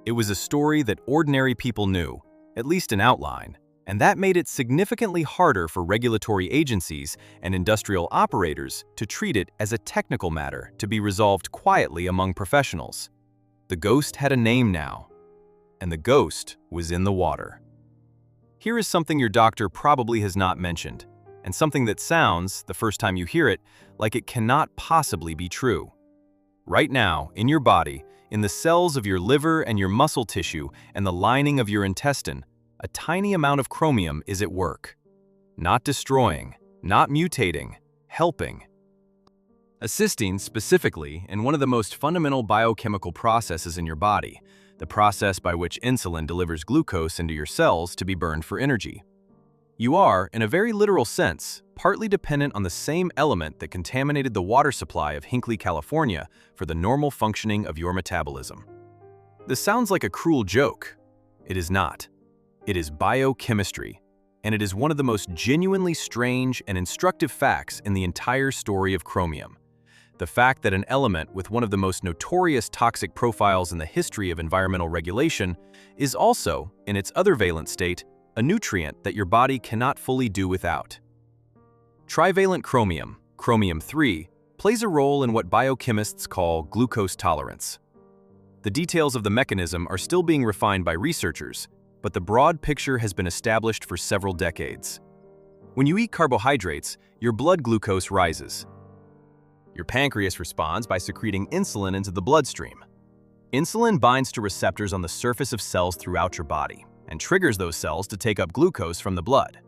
It was a story that ordinary people knew, at least in outline, and that made it significantly harder for regulatory agencies and industrial operators to treat it as a technical matter to be resolved quietly among professionals. The ghost had a name now, and the ghost was in the water. Here is something your doctor probably has not mentioned, and something that sounds, the first time you hear it, like it cannot possibly be true. Right now, in your body, in the cells of your liver and your muscle tissue and the lining of your intestine, a tiny amount of chromium is at work. Not destroying, not mutating, helping. Assisting specifically in one of the most fundamental biochemical processes in your body, the process by which insulin delivers glucose into your cells to be burned for energy. You are, in a very literal sense, partly dependent on the same element that contaminated the water supply of Hinckley, California, for the normal functioning of your metabolism. This sounds like a cruel joke. It is not. It is biochemistry, and it is one of the most genuinely strange and instructive facts in the entire story of chromium. The fact that an element with one of the most notorious toxic profiles in the history of environmental regulation is also, in its other valent state, a nutrient that your body cannot fully do without. Trivalent chromium, chromium-3, plays a role in what biochemists call glucose tolerance. The details of the mechanism are still being refined by researchers, but the broad picture has been established for several decades. When you eat carbohydrates, your blood glucose rises. Your pancreas responds by secreting insulin into the bloodstream. Insulin binds to receptors on the surface of cells throughout your body and triggers those cells to take up glucose from the blood.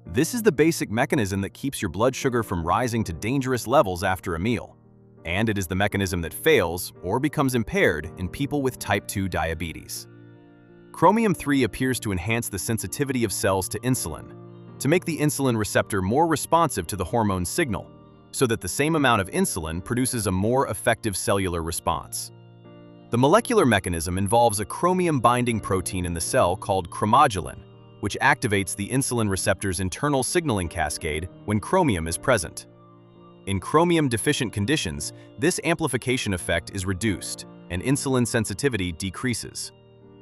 This is the basic mechanism that keeps your blood sugar from rising to dangerous levels after a meal, and it is the mechanism that fails or becomes impaired in people with type 2 diabetes. Chromium-3 appears to enhance the sensitivity of cells to insulin, to make the insulin receptor more responsive to the hormone signal, so that the same amount of insulin produces a more effective cellular response. The molecular mechanism involves a chromium-binding protein in the cell called chromogulin, which activates the insulin receptor's internal signaling cascade when chromium is present. In chromium-deficient conditions, this amplification effect is reduced, and insulin sensitivity decreases.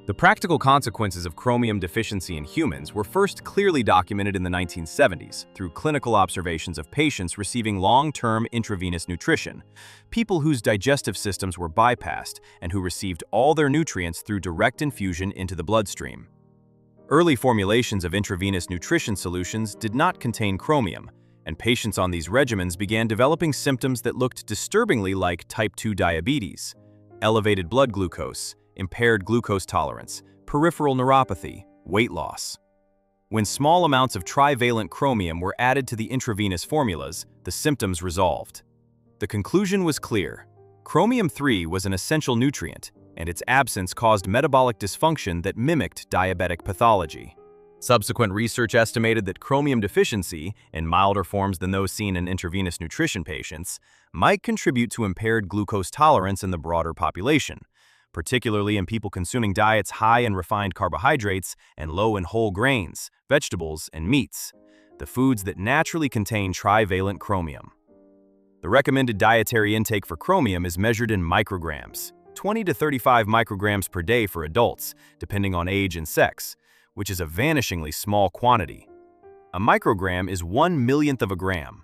The practical consequences of chromium deficiency in humans were first clearly documented in the 1970s through clinical observations of patients receiving long-term intravenous nutrition, people whose digestive systems were bypassed and who received all their nutrients through direct infusion into the bloodstream. Early formulations of intravenous nutrition solutions did not contain chromium, and patients on these regimens began developing symptoms that looked disturbingly like type 2 diabetes, elevated blood glucose, impaired glucose tolerance, peripheral neuropathy, weight loss. When small amounts of trivalent chromium were added to the intravenous formulas, the symptoms resolved. The conclusion was clear. Chromium-3 was an essential nutrient, and its absence caused metabolic dysfunction that mimicked diabetic pathology. Subsequent research estimated that chromium deficiency, in milder forms than those seen in intravenous nutrition patients, might contribute to impaired glucose tolerance in the broader population, particularly in people consuming diets high in refined carbohydrates and low in whole grains, vegetables, and meats, the foods that naturally contain trivalent chromium. The recommended dietary intake for chromium is measured in micrograms, 20 to 35 micrograms per day for adults, depending on age and sex, which is a vanishingly small quantity. A microgram is 1/1,000,000th of a gram.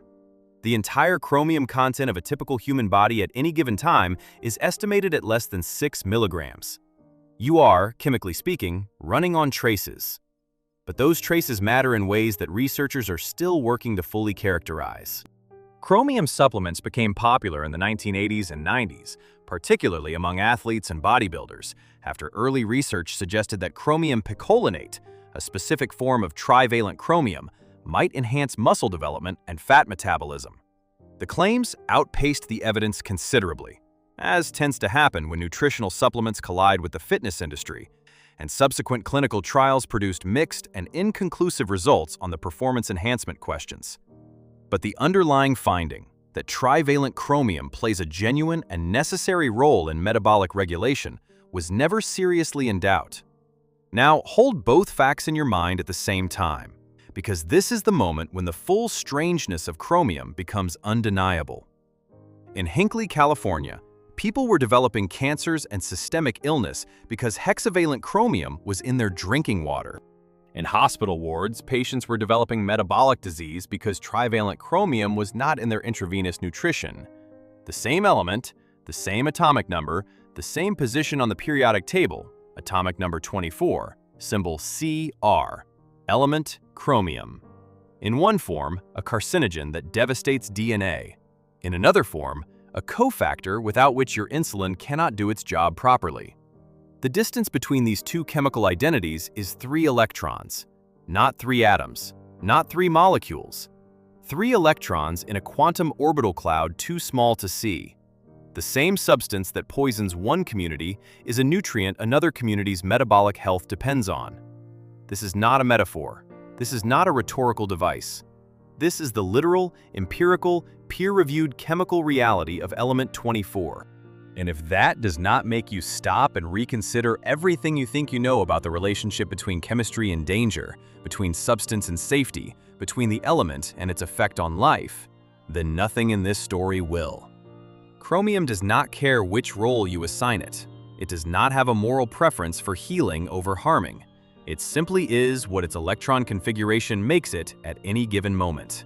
The entire chromium content of a typical human body at any given time is estimated at less than 6 milligrams. You are, chemically speaking, running on traces. But those traces matter in ways that researchers are still working to fully characterize. Chromium supplements became popular in the 1980s and 90s, particularly among athletes and bodybuilders, after early research suggested that chromium picolinate, a specific form of trivalent chromium, might enhance muscle development and fat metabolism. The claims outpaced the evidence considerably, as tends to happen when nutritional supplements collide with the fitness industry, and subsequent clinical trials produced mixed and inconclusive results on the performance enhancement questions. But the underlying finding, that trivalent chromium plays a genuine and necessary role in metabolic regulation, was never seriously in doubt. Now, hold both facts in your mind at the same time, because this is the moment when the full strangeness of chromium becomes undeniable. In Hinckley, California, people were developing cancers and systemic illness because hexavalent chromium was in their drinking water. In hospital wards, patients were developing metabolic disease because trivalent chromium was not in their intravenous nutrition. The same element, the same atomic number, the same position on the periodic table, atomic number 24, symbol Cr, element chromium. In one form, a carcinogen that devastates DNA. In another form, a cofactor without which your insulin cannot do its job properly. The distance between these two chemical identities is 3 electrons, not 3 atoms, not 3 molecules. 3 electrons in a quantum orbital cloud too small to see. The same substance that poisons one community is a nutrient another community's metabolic health depends on. This is not a metaphor. This is not a rhetorical device. This is the literal, empirical, peer-reviewed chemical reality of element 24. And if that does not make you stop and reconsider everything you think you know about the relationship between chemistry and danger, between substance and safety, between the element and its effect on life, then nothing in this story will. Chromium does not care which role you assign it. It does not have a moral preference for healing over harming. It simply is what its electron configuration makes it at any given moment.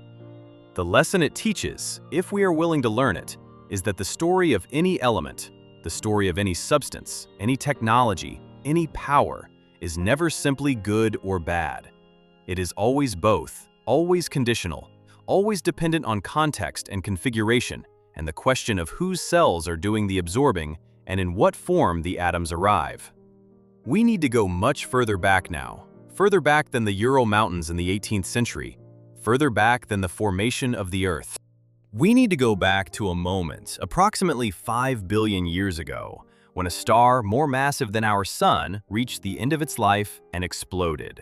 The lesson it teaches, if we are willing to learn it, is that the story of any element, the story of any substance, any technology, any power, is never simply good or bad. It is always both, always conditional, always dependent on context and configuration, and the question of whose cells are doing the absorbing and in what form the atoms arrive. We need to go much further back now, further back than the Ural Mountains in the 18th century, further back than the formation of the Earth. We need to go back to a moment, approximately 5 billion years ago, when a star more massive than our Sun reached the end of its life and exploded.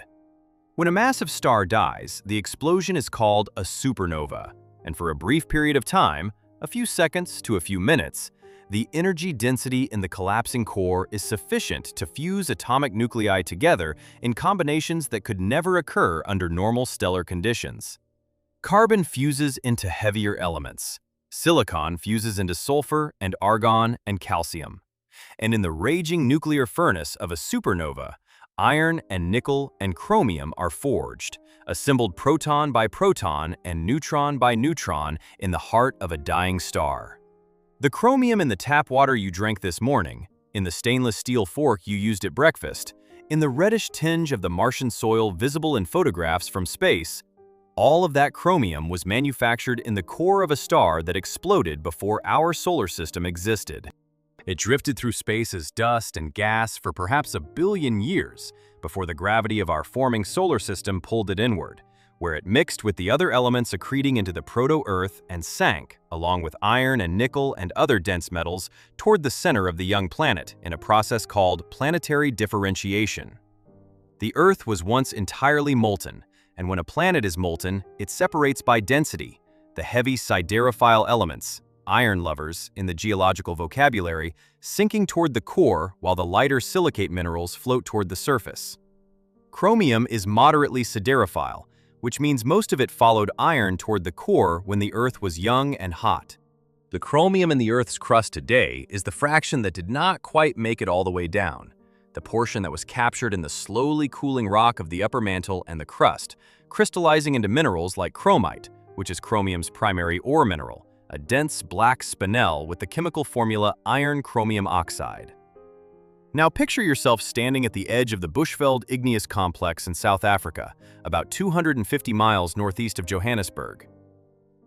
When a massive star dies, the explosion is called a supernova, and for a brief period of time, a few seconds to a few minutes, The energy density in the collapsing core is sufficient to fuse atomic nuclei together in combinations that could never occur under normal stellar conditions. Carbon fuses into heavier elements. Silicon fuses into sulfur and argon and calcium. And in the raging nuclear furnace of a supernova, iron and nickel and chromium are forged, assembled proton by proton and neutron by neutron in the heart of a dying star. The chromium in the tap water you drank this morning, in the stainless steel fork you used at breakfast, in the reddish tinge of the Martian soil visible in photographs from space, all of that chromium was manufactured in the core of a star that exploded before our solar system existed. It drifted through space as dust and gas for perhaps 1 billion years before the gravity of our forming solar system pulled it inward, where it mixed with the other elements accreting into the proto-Earth and sank, along with iron and nickel and other dense metals, toward the center of the young planet in a process called planetary differentiation. The Earth was once entirely molten, and when a planet is molten, it separates by density, the heavy siderophile elements, iron lovers in the geological vocabulary, sinking toward the core while the lighter silicate minerals float toward the surface. Chromium is moderately siderophile, which means most of it followed iron toward the core when the Earth was young and hot. The chromium in the Earth's crust today is the fraction that did not quite make it all the way down, the portion that was captured in the slowly cooling rock of the upper mantle and the crust, crystallizing into minerals like chromite, which is chromium's primary ore mineral, a dense black spinel with the chemical formula iron chromium oxide. Now picture yourself standing at the edge of the Bushveld Igneous Complex in South Africa, about 250 miles northeast of Johannesburg.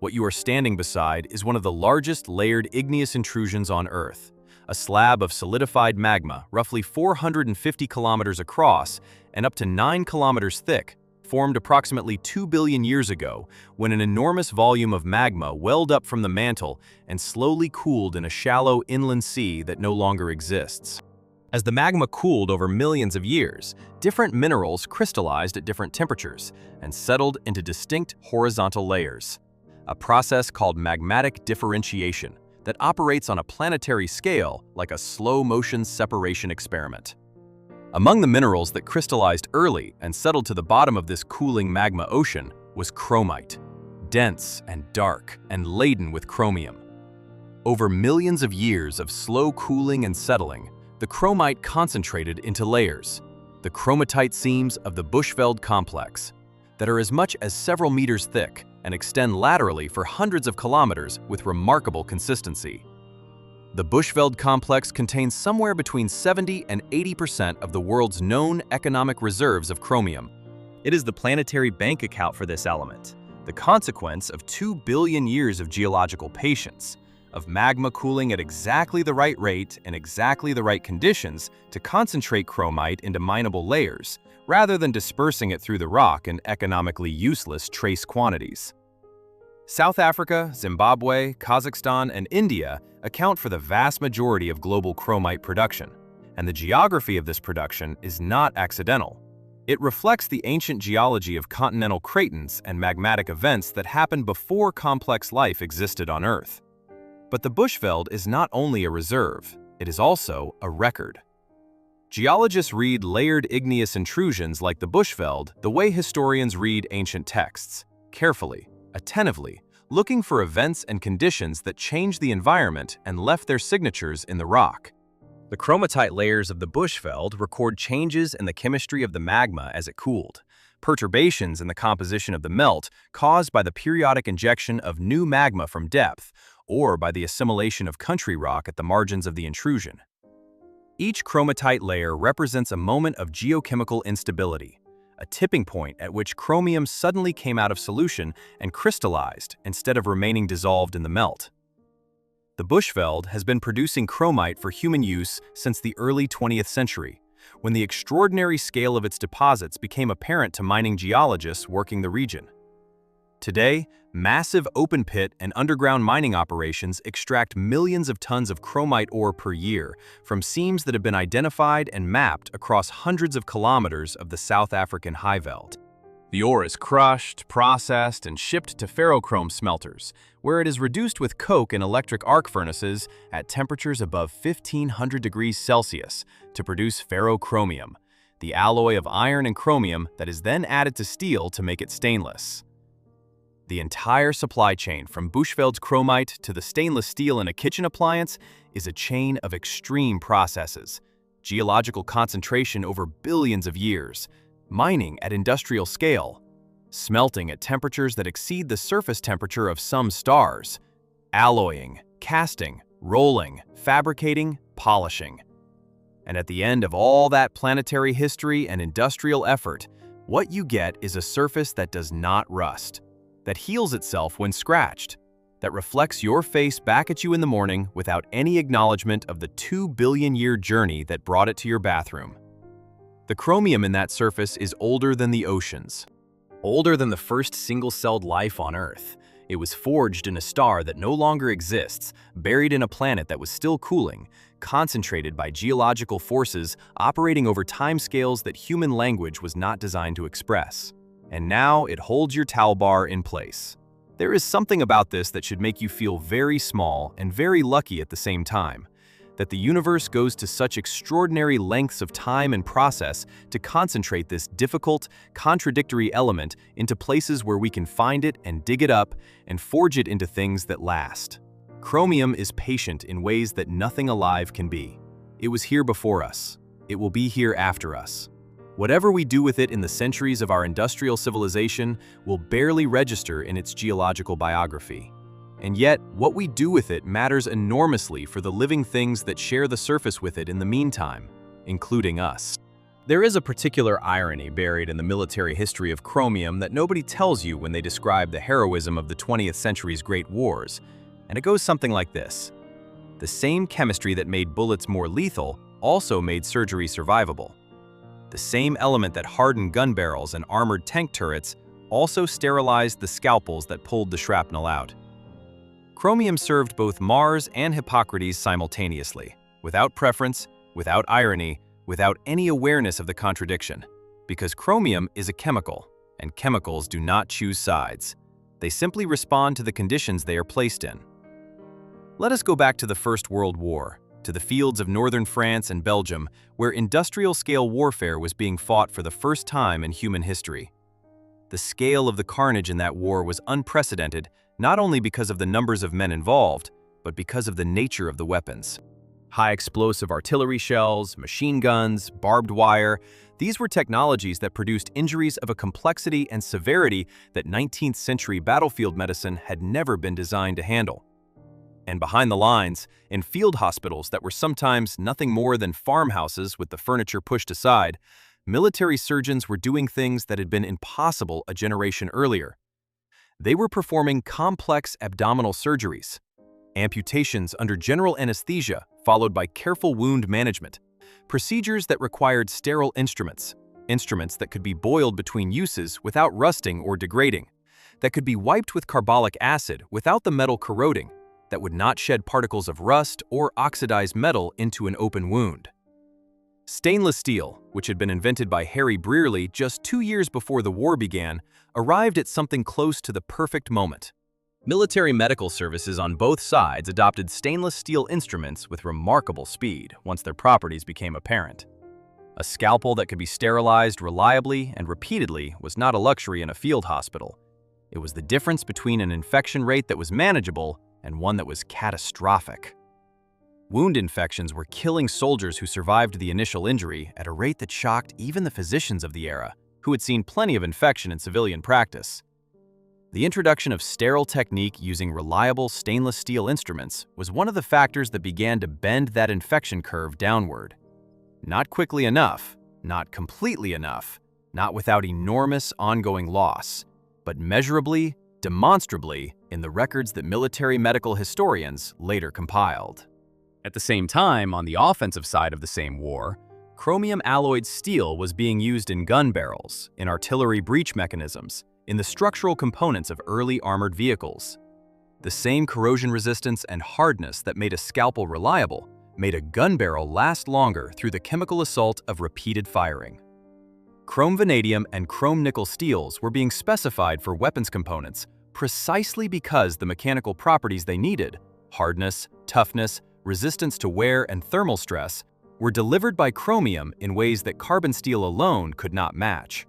What you are standing beside is one of the largest layered igneous intrusions on Earth, a slab of solidified magma roughly 450 kilometers across and up to 9 kilometers thick, formed approximately 2 billion years ago when an enormous volume of magma welled up from the mantle and slowly cooled in a shallow inland sea that no longer exists. As the magma cooled over millions of years, different minerals crystallized at different temperatures and settled into distinct horizontal layers, a process called magmatic differentiation that operates on a planetary scale like a slow-motion separation experiment. Among the minerals that crystallized early and settled to the bottom of this cooling magma ocean was chromite, dense and dark and laden with chromium. Over millions of years of slow cooling and settling, the chromite concentrated into layers, the chromatite seams of the Bushveld complex, that are as much as several meters thick and extend laterally for hundreds of kilometers with remarkable consistency. The Bushveld complex contains somewhere between 70 and 80% of the world's known economic reserves of chromium. It is the planetary bank account for this element, the consequence of 2 billion years of geological patience, of magma cooling at exactly the right rate and exactly the right conditions to concentrate chromite into mineable layers, rather than dispersing it through the rock in economically useless trace quantities. South Africa, Zimbabwe, Kazakhstan, and India account for the vast majority of global chromite production, and the geography of this production is not accidental. It reflects the ancient geology of continental cratons and magmatic events that happened before complex life existed on Earth. But the Bushveld is not only a reserve, it is also a record. Geologists read layered igneous intrusions like the Bushveld the way historians read ancient texts, carefully, attentively, looking for events and conditions that changed the environment and left their signatures in the rock. The chromatite layers of the Bushveld record changes in the chemistry of the magma as it cooled, perturbations in the composition of the melt caused by the periodic injection of new magma from depth, or by the assimilation of country rock at the margins of the intrusion. Each chromatite layer represents a moment of geochemical instability, a tipping point at which chromium suddenly came out of solution and crystallized instead of remaining dissolved in the melt. The Bushveld has been producing chromite for human use since the early 20th century, when the extraordinary scale of its deposits became apparent to mining geologists working the region. Today, massive open-pit and underground mining operations extract millions of tons of chromite ore per year from seams that have been identified and mapped across hundreds of kilometers of the South African Highveld. The ore is crushed, processed, and shipped to ferrochrome smelters, where it is reduced with coke in electric arc furnaces at temperatures above 1500 degrees Celsius to produce ferrochromium, the alloy of iron and chromium that is then added to steel to make it stainless. The entire supply chain from Bushveld's chromite to the stainless steel in a kitchen appliance is a chain of extreme processes, geological concentration over billions of years, mining at industrial scale, smelting at temperatures that exceed the surface temperature of some stars, alloying, casting, rolling, fabricating, polishing. And at the end of all that planetary history and industrial effort, what you get is a surface that does not rust, that heals itself when scratched, that reflects your face back at you in the morning without any acknowledgement of the 2 billion-year journey that brought it to your bathroom. The chromium in that surface is older than the oceans, older than the first single-celled life on Earth. It was forged in a star that no longer exists, buried in a planet that was still cooling, concentrated by geological forces operating over timescales that human language was not designed to express. And now it holds your towel bar in place. There is something about this that should make you feel very small and very lucky at the same time, that the universe goes to such extraordinary lengths of time and process to concentrate this difficult, contradictory element into places where we can find it and dig it up and forge it into things that last. Chromium is patient in ways that nothing alive can be. It was here before us. It will be here after us. Whatever we do with it in the centuries of our industrial civilization will barely register in its geological biography. And yet, what we do with it matters enormously for the living things that share the surface with it in the meantime, including us. There is a particular irony buried in the military history of chromium that nobody tells you when they describe the heroism of the 20th century's great wars, and it goes something like this. The same chemistry that made bullets more lethal also made surgery survivable. The same element that hardened gun barrels and armored tank turrets also sterilized the scalpels that pulled the shrapnel out. Chromium served both Mars and Hippocrates simultaneously, without preference, without irony, without any awareness of the contradiction, because chromium is a chemical, and chemicals do not choose sides. They simply respond to the conditions they are placed in. Let us go back to the First World War, to the fields of northern France and Belgium, where industrial-scale warfare was being fought for the first time in human history. The scale of the carnage in that war was unprecedented, not only because of the numbers of men involved, but because of the nature of the weapons. High-explosive artillery shells, machine guns, barbed wire, these were technologies that produced injuries of a complexity and severity that 19th-century battlefield medicine had never been designed to handle. And behind the lines, in field hospitals that were sometimes nothing more than farmhouses with the furniture pushed aside, military surgeons were doing things that had been impossible a generation earlier. They were performing complex abdominal surgeries, amputations under general anesthesia followed by careful wound management, procedures that required sterile instruments that could be boiled between uses without rusting or degrading, that could be wiped with carbolic acid without the metal corroding, that would not shed particles of rust or oxidized metal into an open wound. Stainless steel, which had been invented by Harry Brearley just 2 years before the war began, arrived at something close to the perfect moment. Military medical services on both sides adopted stainless steel instruments with remarkable speed once their properties became apparent. A scalpel that could be sterilized reliably and repeatedly was not a luxury in a field hospital. It was the difference between an infection rate that was manageable and one that was catastrophic. Wound infections were killing soldiers who survived the initial injury at a rate that shocked even the physicians of the era, who had seen plenty of infection in civilian practice. The introduction of sterile technique using reliable stainless steel instruments was one of the factors that began to bend that infection curve downward. Not quickly enough, not completely enough, not without enormous ongoing loss, but measurably, demonstrably in the records that military medical historians later compiled. At the same time, on the offensive side of the same war, chromium-alloyed steel was being used in gun barrels, in artillery breech mechanisms, in the structural components of early armored vehicles. The same corrosion resistance and hardness that made a scalpel reliable made a gun barrel last longer through the chemical assault of repeated firing. Chrome vanadium and chrome nickel steels were being specified for weapons components precisely because the mechanical properties they needed, hardness, toughness, resistance to wear, and thermal stress, were delivered by chromium in ways that carbon steel alone could not match.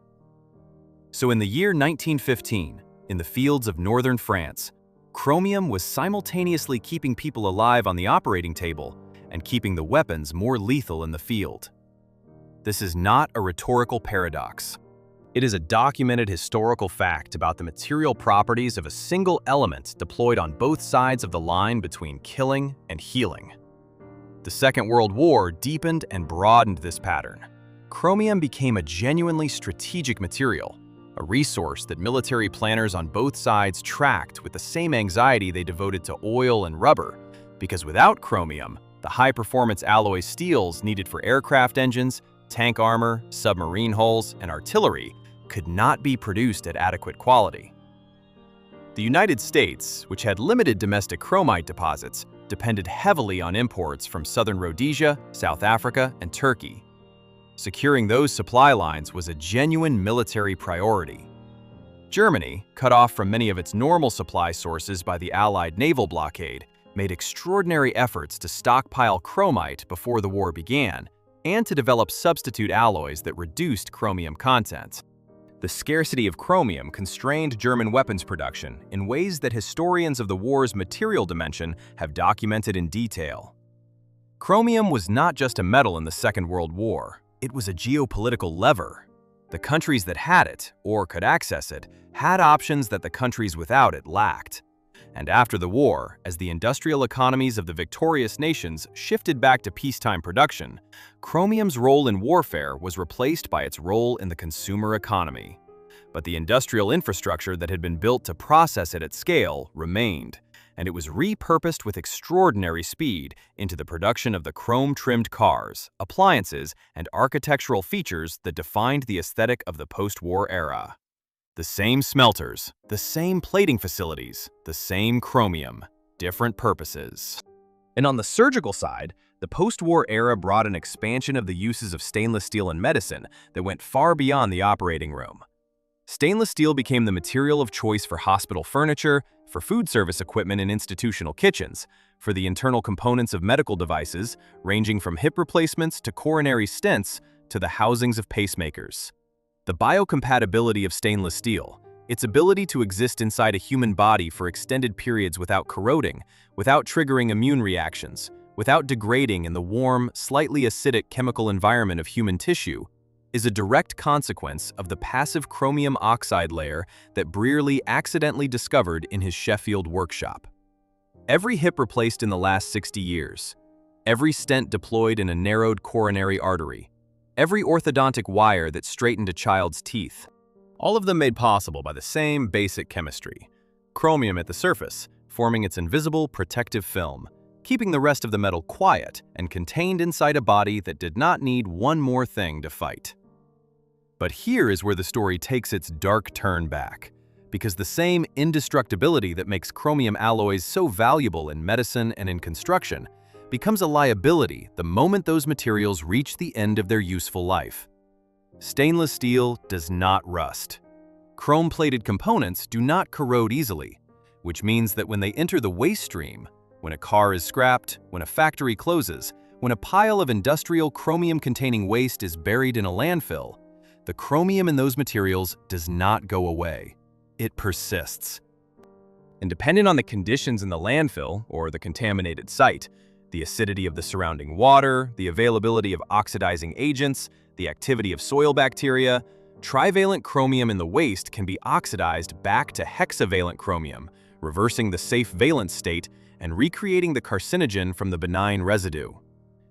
So in the year 1915, in the fields of northern France, chromium was simultaneously keeping people alive on the operating table and keeping the weapons more lethal in the field. This is not a rhetorical paradox. It is a documented historical fact about the material properties of a single element deployed on both sides of the line between killing and healing. The Second World War deepened and broadened this pattern. Chromium became a genuinely strategic material, a resource that military planners on both sides tracked with the same anxiety they devoted to oil and rubber, because without chromium, the high-performance alloy steels needed for aircraft engines, tank armor, submarine hulls, and artillery could not be produced at adequate quality. The United States, which had limited domestic chromite deposits, depended heavily on imports from southern Rhodesia, South Africa, and Turkey. Securing those supply lines was a genuine military priority. Germany, cut off from many of its normal supply sources by the Allied naval blockade, made extraordinary efforts to stockpile chromite before the war began, and to develop substitute alloys that reduced chromium content. The scarcity of chromium constrained German weapons production in ways that historians of the war's material dimension have documented in detail. Chromium was not just a metal in the Second World War, it was a geopolitical lever. The countries that had it, or could access it, had options that the countries without it lacked. And after the war, as the industrial economies of the victorious nations shifted back to peacetime production, chromium's role in warfare was replaced by its role in the consumer economy. But the industrial infrastructure that had been built to process it at scale remained, and it was repurposed with extraordinary speed into the production of the chrome-trimmed cars, appliances, and architectural features that defined the aesthetic of the post-war era. The same smelters, the same plating facilities, the same chromium, different purposes. And on the surgical side, the post-war era brought an expansion of the uses of stainless steel in medicine that went far beyond the operating room. Stainless steel became the material of choice for hospital furniture, for food service equipment in institutional kitchens, for the internal components of medical devices, ranging from hip replacements to coronary stents to the housings of pacemakers. The biocompatibility of stainless steel, its ability to exist inside a human body for extended periods without corroding, without triggering immune reactions, without degrading in the warm, slightly acidic chemical environment of human tissue, is a direct consequence of the passive chromium oxide layer that Brierly accidentally discovered in his Sheffield workshop. Every hip replaced in the last 60 years, every stent deployed in a narrowed coronary artery, every orthodontic wire that straightened a child's teeth, all of them made possible by the same basic chemistry. Chromium at the surface, forming its invisible protective film, keeping the rest of the metal quiet and contained inside a body that did not need one more thing to fight. But here is where the story takes its dark turn back, because the same indestructibility that makes chromium alloys so valuable in medicine and in construction becomes a liability the moment those materials reach the end of their useful life. Stainless steel does not rust. Chrome-plated components do not corrode easily, which means that when they enter the waste stream, when a car is scrapped, when a factory closes, when a pile of industrial chromium-containing waste is buried in a landfill, the chromium in those materials does not go away. It persists. And depending on the conditions in the landfill or the contaminated site, the acidity of the surrounding water, the availability of oxidizing agents, the activity of soil bacteria, trivalent chromium in the waste can be oxidized back to hexavalent chromium, reversing the safe valence state and recreating the carcinogen from the benign residue.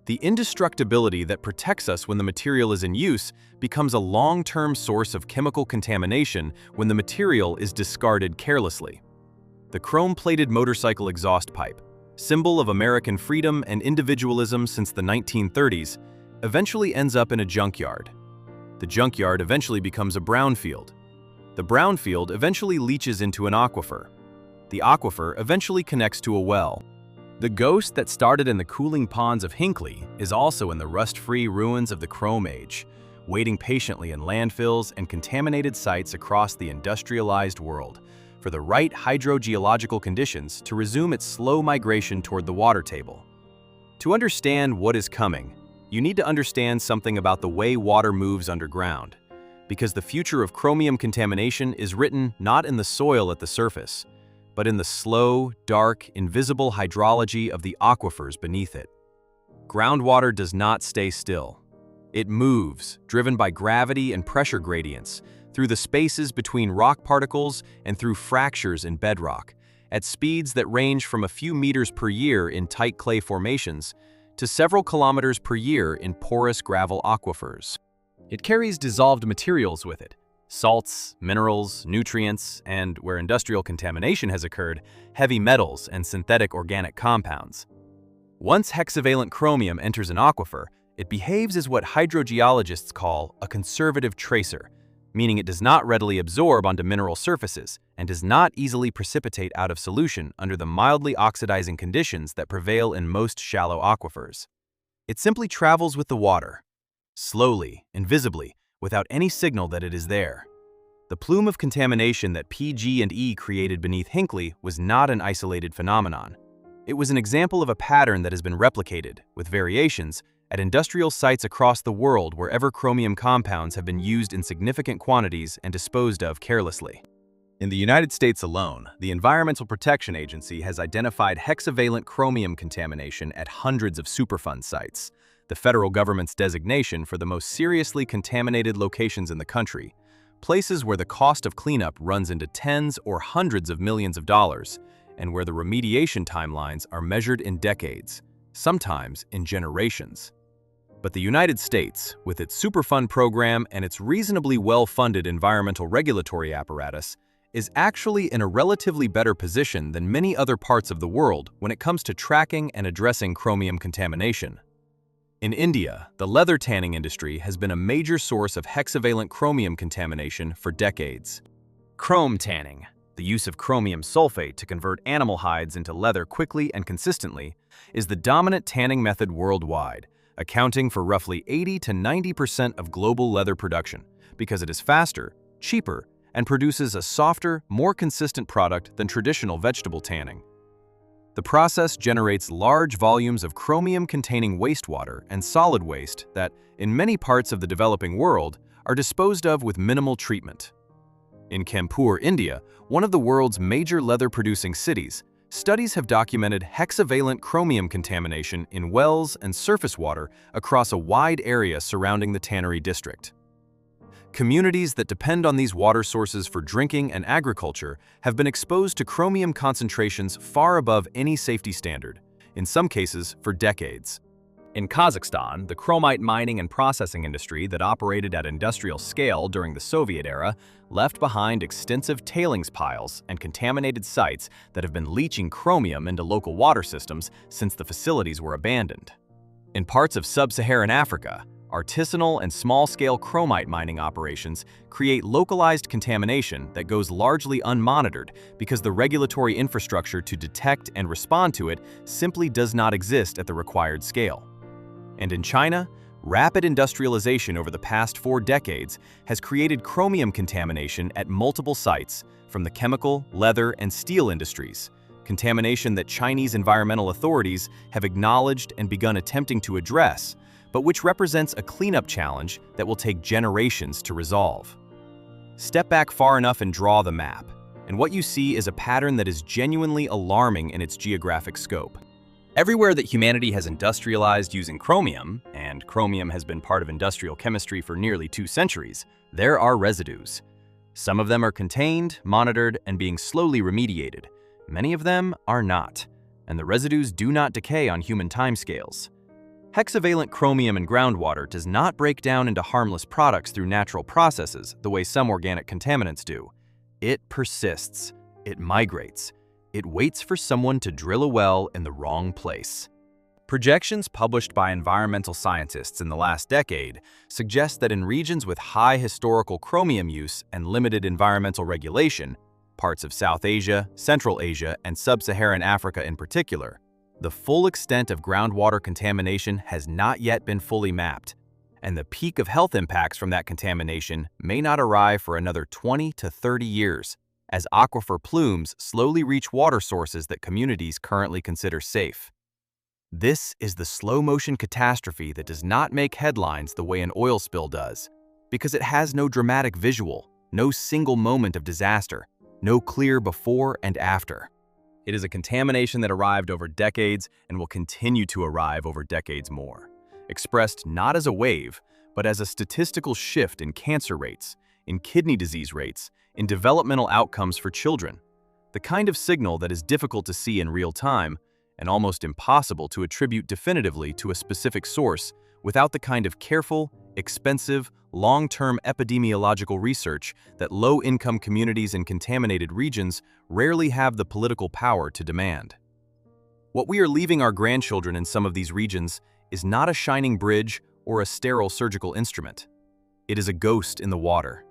The indestructibility that protects us when the material is in use becomes a long-term source of chemical contamination when the material is discarded carelessly. The chrome-plated motorcycle exhaust pipe, symbol of American freedom and individualism since the 1930s, eventually ends up in a junkyard. The junkyard eventually becomes a brownfield. The brownfield eventually leaches into an aquifer. The aquifer eventually connects to a well. The ghost that started in the cooling ponds of Hinckley is also in the rust-free ruins of the Chrome Age, waiting patiently in landfills and contaminated sites across the industrialized world for the right hydrogeological conditions to resume its slow migration toward the water table. To understand what is coming, you need to understand something about the way water moves underground, because the future of chromium contamination is written not in the soil at the surface, but in the slow, dark, invisible hydrology of the aquifers beneath it. Groundwater does not stay still. It moves, driven by gravity and pressure gradients, through the spaces between rock particles and through fractures in bedrock, at speeds that range from a few meters per year in tight clay formations to several kilometers per year in porous gravel aquifers. It carries dissolved materials with it: salts, minerals, nutrients, and, where industrial contamination has occurred, heavy metals and synthetic organic compounds. Once hexavalent chromium enters an aquifer, it behaves as what hydrogeologists call a conservative tracer, meaning it does not readily absorb onto mineral surfaces and does not easily precipitate out of solution under the mildly oxidizing conditions that prevail in most shallow aquifers. It simply travels with the water, slowly, invisibly, without any signal that it is there. The plume of contamination that PG&E created beneath Hinckley was not an isolated phenomenon. It was an example of a pattern that has been replicated, with variations, at industrial sites across the world wherever chromium compounds have been used in significant quantities and disposed of carelessly. In the United States alone, the Environmental Protection Agency has identified hexavalent chromium contamination at hundreds of Superfund sites, the federal government's designation for the most seriously contaminated locations in the country, places where the cost of cleanup runs into tens or hundreds of millions of dollars, and where the remediation timelines are measured in decades, sometimes in generations. But the United States, with its Superfund program and its reasonably well-funded environmental regulatory apparatus, is actually in a relatively better position than many other parts of the world when it comes to tracking and addressing chromium contamination. In India, the leather tanning industry has been a major source of hexavalent chromium contamination for decades. Chrome tanning, the use of chromium sulfate to convert animal hides into leather quickly and consistently, is the dominant tanning method worldwide, accounting for roughly 80 to 90% of global leather production, because it is faster, cheaper, and produces a softer, more consistent product than traditional vegetable tanning. The process generates large volumes of chromium-containing wastewater and solid waste that, in many parts of the developing world, are disposed of with minimal treatment. In Kanpur, India, one of the world's major leather-producing cities, studies have documented hexavalent chromium contamination in wells and surface water across a wide area surrounding the tannery district. Communities that depend on these water sources for drinking and agriculture have been exposed to chromium concentrations far above any safety standard, in some cases for decades. In Kazakhstan, the chromite mining and processing industry that operated at industrial scale during the Soviet era left behind extensive tailings piles and contaminated sites that have been leaching chromium into local water systems since the facilities were abandoned. In parts of sub-Saharan Africa, artisanal and small-scale chromite mining operations create localized contamination that goes largely unmonitored because the regulatory infrastructure to detect and respond to it simply does not exist at the required scale. And in China, rapid industrialization over the past 4 decades has created chromium contamination at multiple sites from the chemical, leather, and steel industries, contamination that Chinese environmental authorities have acknowledged and begun attempting to address, but which represents a cleanup challenge that will take generations to resolve. Step back far enough and draw the map, and what you see is a pattern that is genuinely alarming in its geographic scope. Everywhere that humanity has industrialized using chromium, and chromium has been part of industrial chemistry for nearly 2 centuries, there are residues. Some of them are contained, monitored, and being slowly remediated. Many of them are not, and the residues do not decay on human timescales. Hexavalent chromium in groundwater does not break down into harmless products through natural processes the way some organic contaminants do. It persists. It migrates. It waits for someone to drill a well in the wrong place. Projections published by environmental scientists in the last decade suggest that in regions with high historical chromium use and limited environmental regulation, parts of South Asia, Central Asia, and Sub-Saharan Africa in particular, the full extent of groundwater contamination has not yet been fully mapped, and the peak of health impacts from that contamination may not arrive for another 20 to 30 years, as aquifer plumes slowly reach water sources that communities currently consider safe. This is the slow-motion catastrophe that does not make headlines the way an oil spill does, because it has no dramatic visual, no single moment of disaster, no clear before and after. It is a contamination that arrived over decades and will continue to arrive over decades more, expressed not as a wave, but as a statistical shift in cancer rates, in kidney disease rates, in developmental outcomes for children, the kind of signal that is difficult to see in real time and almost impossible to attribute definitively to a specific source without the kind of careful, expensive, long-term epidemiological research that low-income communities in contaminated regions rarely have the political power to demand. What we are leaving our grandchildren in some of these regions is not a shining bridge or a sterile surgical instrument. It is a ghost in the water.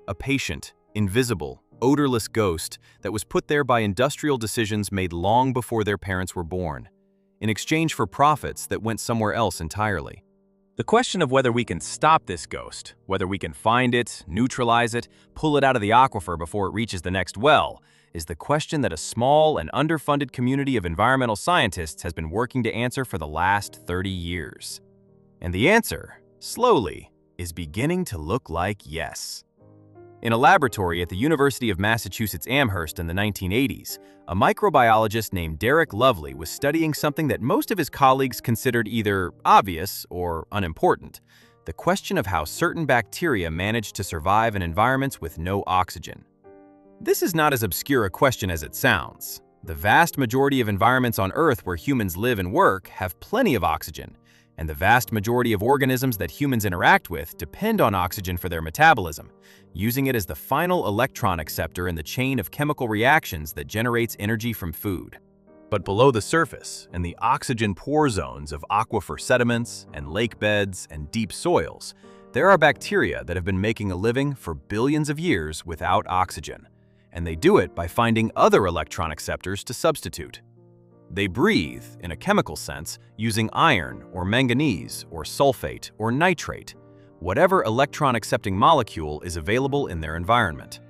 A patient, invisible, odorless ghost that was put there by industrial decisions made long before their parents were born, in exchange for profits that went somewhere else entirely. The question of whether we can stop this ghost, whether we can find it, neutralize it, pull it out of the aquifer before it reaches the next well, is the question that a small and underfunded community of environmental scientists has been working to answer for the last 30 years. And the answer, slowly, is beginning to look like yes. In a laboratory at the University of Massachusetts Amherst in the 1980s, a microbiologist named Derek Lovely was studying something that most of his colleagues considered either obvious or unimportant: the question of how certain bacteria manage to survive in environments with no oxygen. This is not as obscure a question as it sounds. The vast majority of environments on Earth where humans live and work have plenty of oxygen, and the vast majority of organisms that humans interact with depend on oxygen for their metabolism, using it as the final electron acceptor in the chain of chemical reactions that generates energy from food. But below the surface, in the oxygen pore zones of aquifer sediments and lake beds and deep soils, there are bacteria that have been making a living for billions of years without oxygen, and they do it by finding other electron acceptors to substitute. They breathe, in a chemical sense, using iron or manganese or sulfate or nitrate, whatever electron-accepting molecule is available in their environment.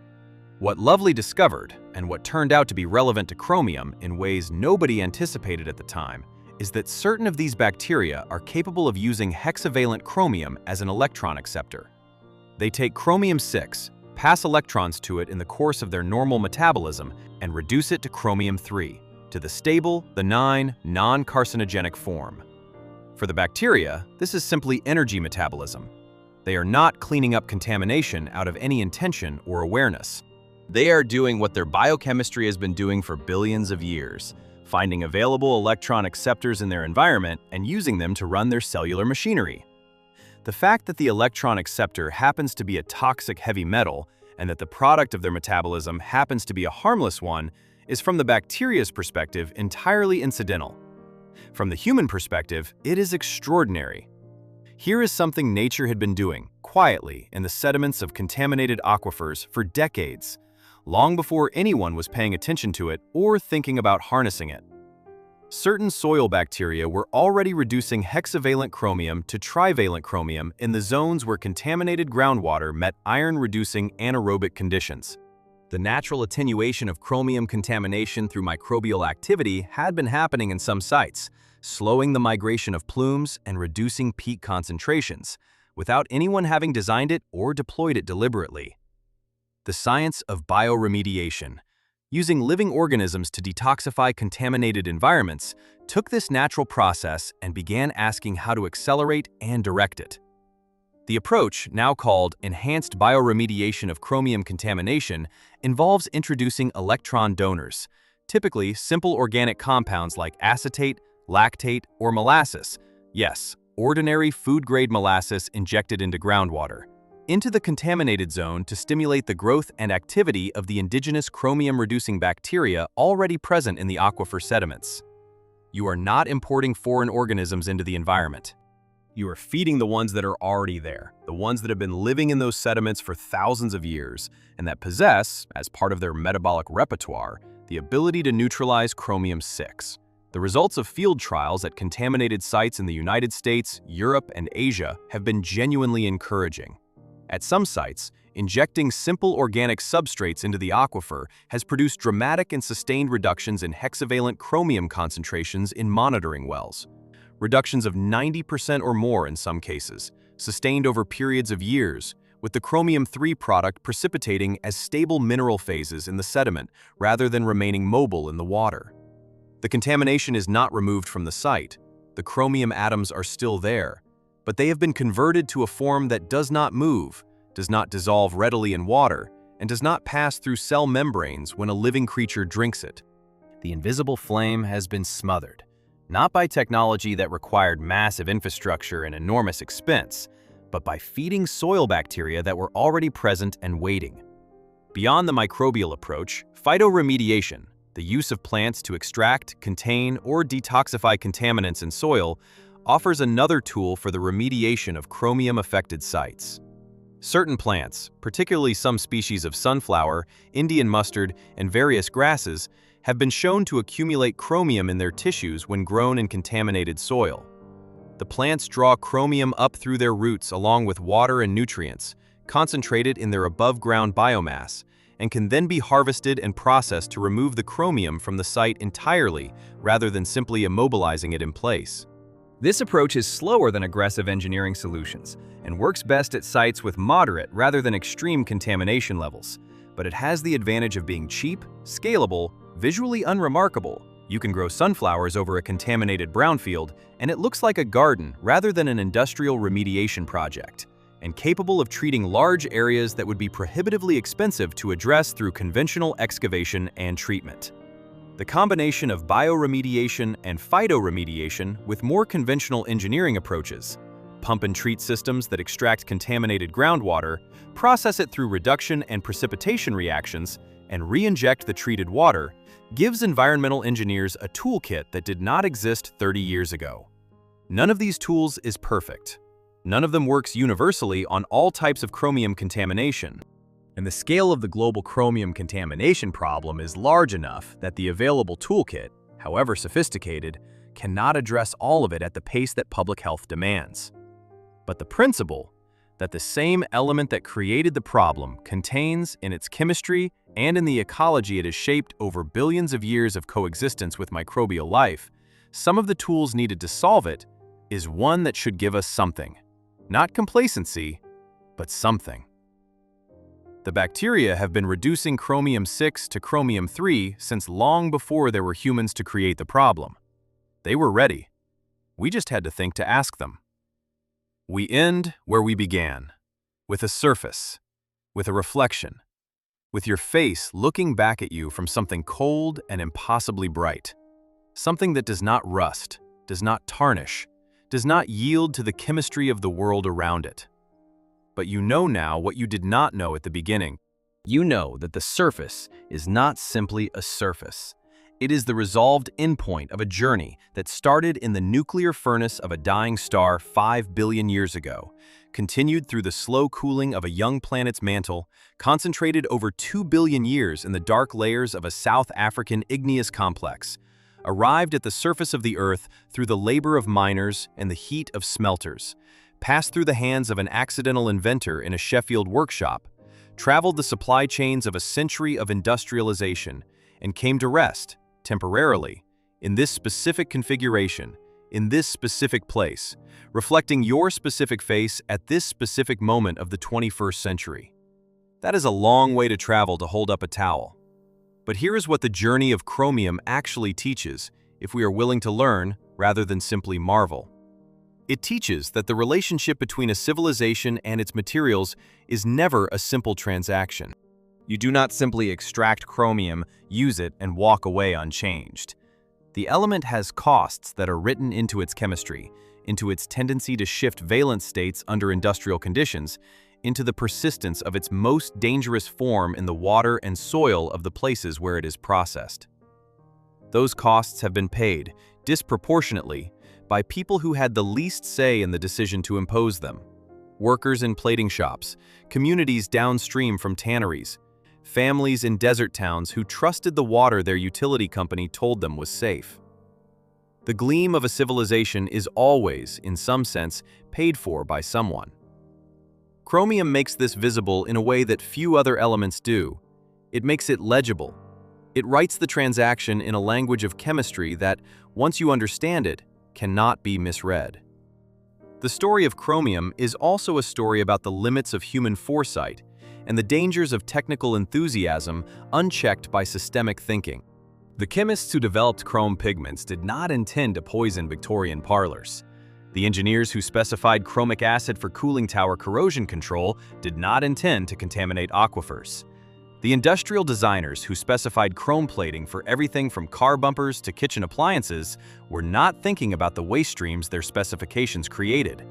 What Lovely discovered, and what turned out to be relevant to chromium in ways nobody anticipated at the time, is that certain of these bacteria are capable of using hexavalent chromium as an electron acceptor. They take chromium-6, pass electrons to it in the course of their normal metabolism, and reduce it to chromium-3, to the stable, benign, non-carcinogenic form. For the bacteria, this is simply energy metabolism. They are not cleaning up contamination out of any intention or awareness. They are doing what their biochemistry has been doing for billions of years, finding available electron acceptors in their environment and using them to run their cellular machinery. The fact that the electron acceptor happens to be a toxic heavy metal and that the product of their metabolism happens to be a harmless one is, from the bacteria's perspective, entirely incidental. From the human perspective, it is extraordinary. Here is something nature had been doing, quietly, in the sediments of contaminated aquifers for decades, long before anyone was paying attention to it or thinking about harnessing it. Certain soil bacteria were already reducing hexavalent chromium to trivalent chromium in the zones where contaminated groundwater met iron-reducing anaerobic conditions. The natural attenuation of chromium contamination through microbial activity had been happening in some sites, slowing the migration of plumes and reducing peak concentrations, without anyone having designed it or deployed it deliberately. The science of bioremediation, using living organisms to detoxify contaminated environments, took this natural process and began asking how to accelerate and direct it. The approach, now called enhanced bioremediation of chromium contamination, involves introducing electron donors, typically simple organic compounds like acetate, lactate, or molasses, yes, ordinary food-grade molasses injected into groundwater, into the contaminated zone to stimulate the growth and activity of the indigenous chromium-reducing bacteria already present in the aquifer sediments. You are not importing foreign organisms into the environment. You are feeding the ones that are already there, the ones that have been living in those sediments for thousands of years, and that possess, as part of their metabolic repertoire, the ability to neutralize chromium-6, The results of field trials at contaminated sites in the United States, Europe, and Asia have been genuinely encouraging. At some sites, injecting simple organic substrates into the aquifer has produced dramatic and sustained reductions in hexavalent chromium concentrations in monitoring wells. Reductions of 90% or more in some cases, sustained over periods of years, with the chromium-3 product precipitating as stable mineral phases in the sediment rather than remaining mobile in the water. The contamination is not removed from the site. The chromium atoms are still there, but they have been converted to a form that does not move, does not dissolve readily in water, and does not pass through cell membranes when a living creature drinks it. The invisible flame has been smothered, not by technology that required massive infrastructure and enormous expense, but by feeding soil bacteria that were already present and waiting. Beyond the microbial approach, phytoremediation, the use of plants to extract, contain, or detoxify contaminants in soil, offers another tool for the remediation of chromium-affected sites. Certain plants, particularly some species of sunflower, Indian mustard, and various grasses, have been shown to accumulate chromium in their tissues when grown in contaminated soil. The plants draw chromium up through their roots along with water and nutrients, concentrated in their above-ground biomass, and can then be harvested and processed to remove the chromium from the site entirely rather than simply immobilizing it in place. This approach is slower than aggressive engineering solutions and works best at sites with moderate rather than extreme contamination levels, but it has the advantage of being cheap, scalable, visually unremarkable. You can grow sunflowers over a contaminated brownfield, and it looks like a garden rather than an industrial remediation project, and capable of treating large areas that would be prohibitively expensive to address through conventional excavation and treatment. The combination of bioremediation and phytoremediation with more conventional engineering approaches, pump and treat systems that extract contaminated groundwater, process it through reduction and precipitation reactions, and re-inject the treated water, gives environmental engineers a toolkit that did not exist 30 years ago. None of these tools is perfect. None of them works universally on all types of chromium contamination. And the scale of the global chromium contamination problem is large enough that the available toolkit, however sophisticated, cannot address all of it at the pace that public health demands. But the principle that the same element that created the problem contains in its chemistry and in the ecology it has shaped over billions of years of coexistence with microbial life, some of the tools needed to solve it, is one that should give us something. Not complacency, but something. The bacteria have been reducing chromium-6 to chromium-3 since long before there were humans to create the problem. They were ready. We just had to think to ask them. We end where we began, with a surface, with a reflection, with your face looking back at you from something cold and impossibly bright, something that does not rust, does not tarnish, does not yield to the chemistry of the world around it. But you know now what you did not know at the beginning. You know that the surface is not simply a surface. It is the resolved endpoint of a journey that started in the nuclear furnace of a dying star 5 billion years ago, continued through the slow cooling of a young planet's mantle, concentrated over 2 billion years in the dark layers of a South African igneous complex, arrived at the surface of the Earth through the labor of miners and the heat of smelters, passed through the hands of an accidental inventor in a Sheffield workshop, traveled the supply chains of a century of industrialization, and came to rest, temporarily, in this specific configuration, in this specific place, reflecting your specific face at this specific moment of the 21st century. That is a long way to travel to hold up a towel. But here is what the journey of chromium actually teaches, if we are willing to learn rather than simply marvel. It teaches that the relationship between a civilization and its materials is never a simple transaction. You do not simply extract chromium, use it, and walk away unchanged. The element has costs that are written into its chemistry, into its tendency to shift valence states under industrial conditions, into the persistence of its most dangerous form in the water and soil of the places where it is processed. Those costs have been paid, disproportionately, by people who had the least say in the decision to impose them. Workers in plating shops, communities downstream from tanneries, families in desert towns who trusted the water their utility company told them was safe. The gleam of a civilization is always, in some sense, paid for by someone. Chromium makes this visible in a way that few other elements do. It makes it legible. It writes the transaction in a language of chemistry that, once you understand it, cannot be misread. The story of chromium is also a story about the limits of human foresight and the dangers of technical enthusiasm unchecked by systemic thinking. The chemists who developed chrome pigments did not intend to poison Victorian parlors. The engineers who specified chromic acid for cooling tower corrosion control did not intend to contaminate aquifers. The industrial designers who specified chrome plating for everything from car bumpers to kitchen appliances were not thinking about the waste streams their specifications created.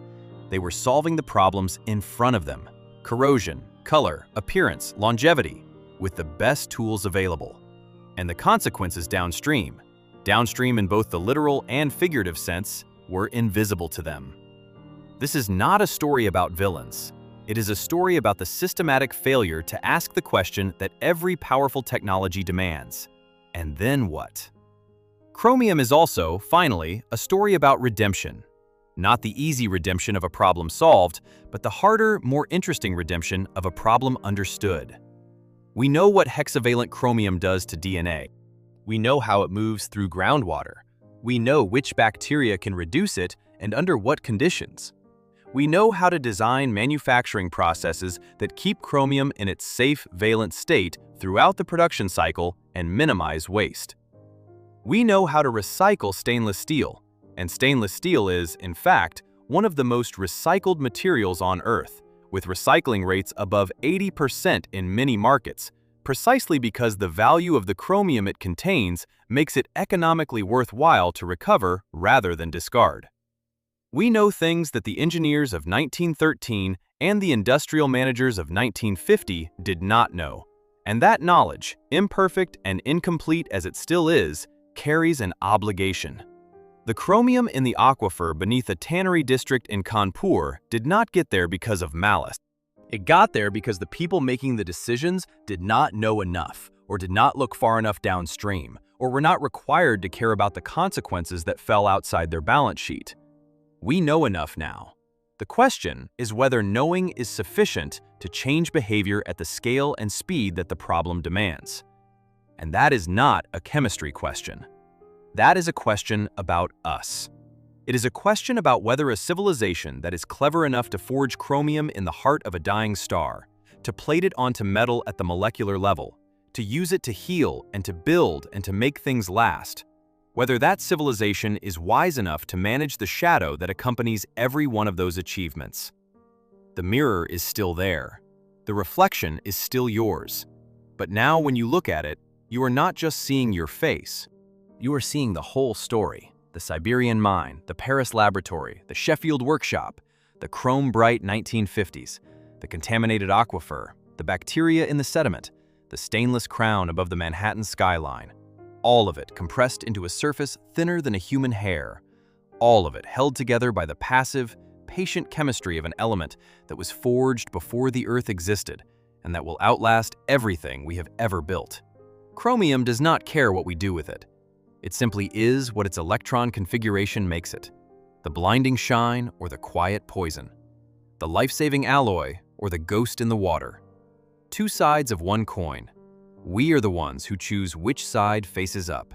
They were solving the problems in front of them: corrosion, color, appearance, longevity, with the best tools available. And the consequences downstream in both the literal and figurative sense, were invisible to them. This is not a story about villains. It is a story about the systematic failure to ask the question that every powerful technology demands. And then what? Chromium is also, finally, a story about redemption. Not the easy redemption of a problem solved, but the harder, more interesting redemption of a problem understood. We know what hexavalent chromium does to DNA. We know how it moves through groundwater. We know which bacteria can reduce it and under what conditions. We know how to design manufacturing processes that keep chromium in its safe, valent state throughout the production cycle and minimize waste. We know how to recycle stainless steel, and stainless steel is, in fact, one of the most recycled materials on Earth, with recycling rates above 80% in many markets, precisely because the value of the chromium it contains makes it economically worthwhile to recover rather than discard. We know things that the engineers of 1913 and the industrial managers of 1950 did not know, and that knowledge, imperfect and incomplete as it still is, carries an obligation. The chromium in the aquifer beneath a tannery district in Kanpur did not get there because of malice. It got there because the people making the decisions did not know enough, or did not look far enough downstream, or were not required to care about the consequences that fell outside their balance sheet. We know enough now. The question is whether knowing is sufficient to change behavior at the scale and speed that the problem demands. And that is not a chemistry question. That is a question about us. It is a question about whether a civilization that is clever enough to forge chromium in the heart of a dying star, to plate it onto metal at the molecular level, to use it to heal and to build and to make things last, whether that civilization is wise enough to manage the shadow that accompanies every one of those achievements. The mirror is still there. The reflection is still yours. But now when you look at it, you are not just seeing your face. You are seeing the whole story. The Siberian mine, the Paris laboratory, the Sheffield workshop, the chrome-bright 1950s, the contaminated aquifer, the bacteria in the sediment, the stainless crown above the Manhattan skyline. All of it compressed into a surface thinner than a human hair. All of it held together by the passive, patient chemistry of an element that was forged before the Earth existed and that will outlast everything we have ever built. Chromium does not care what we do with it. It simply is what its electron configuration makes it: the blinding shine or the quiet poison, the life-saving alloy or the ghost in the water. Two sides of one coin. We are the ones who choose which side faces up.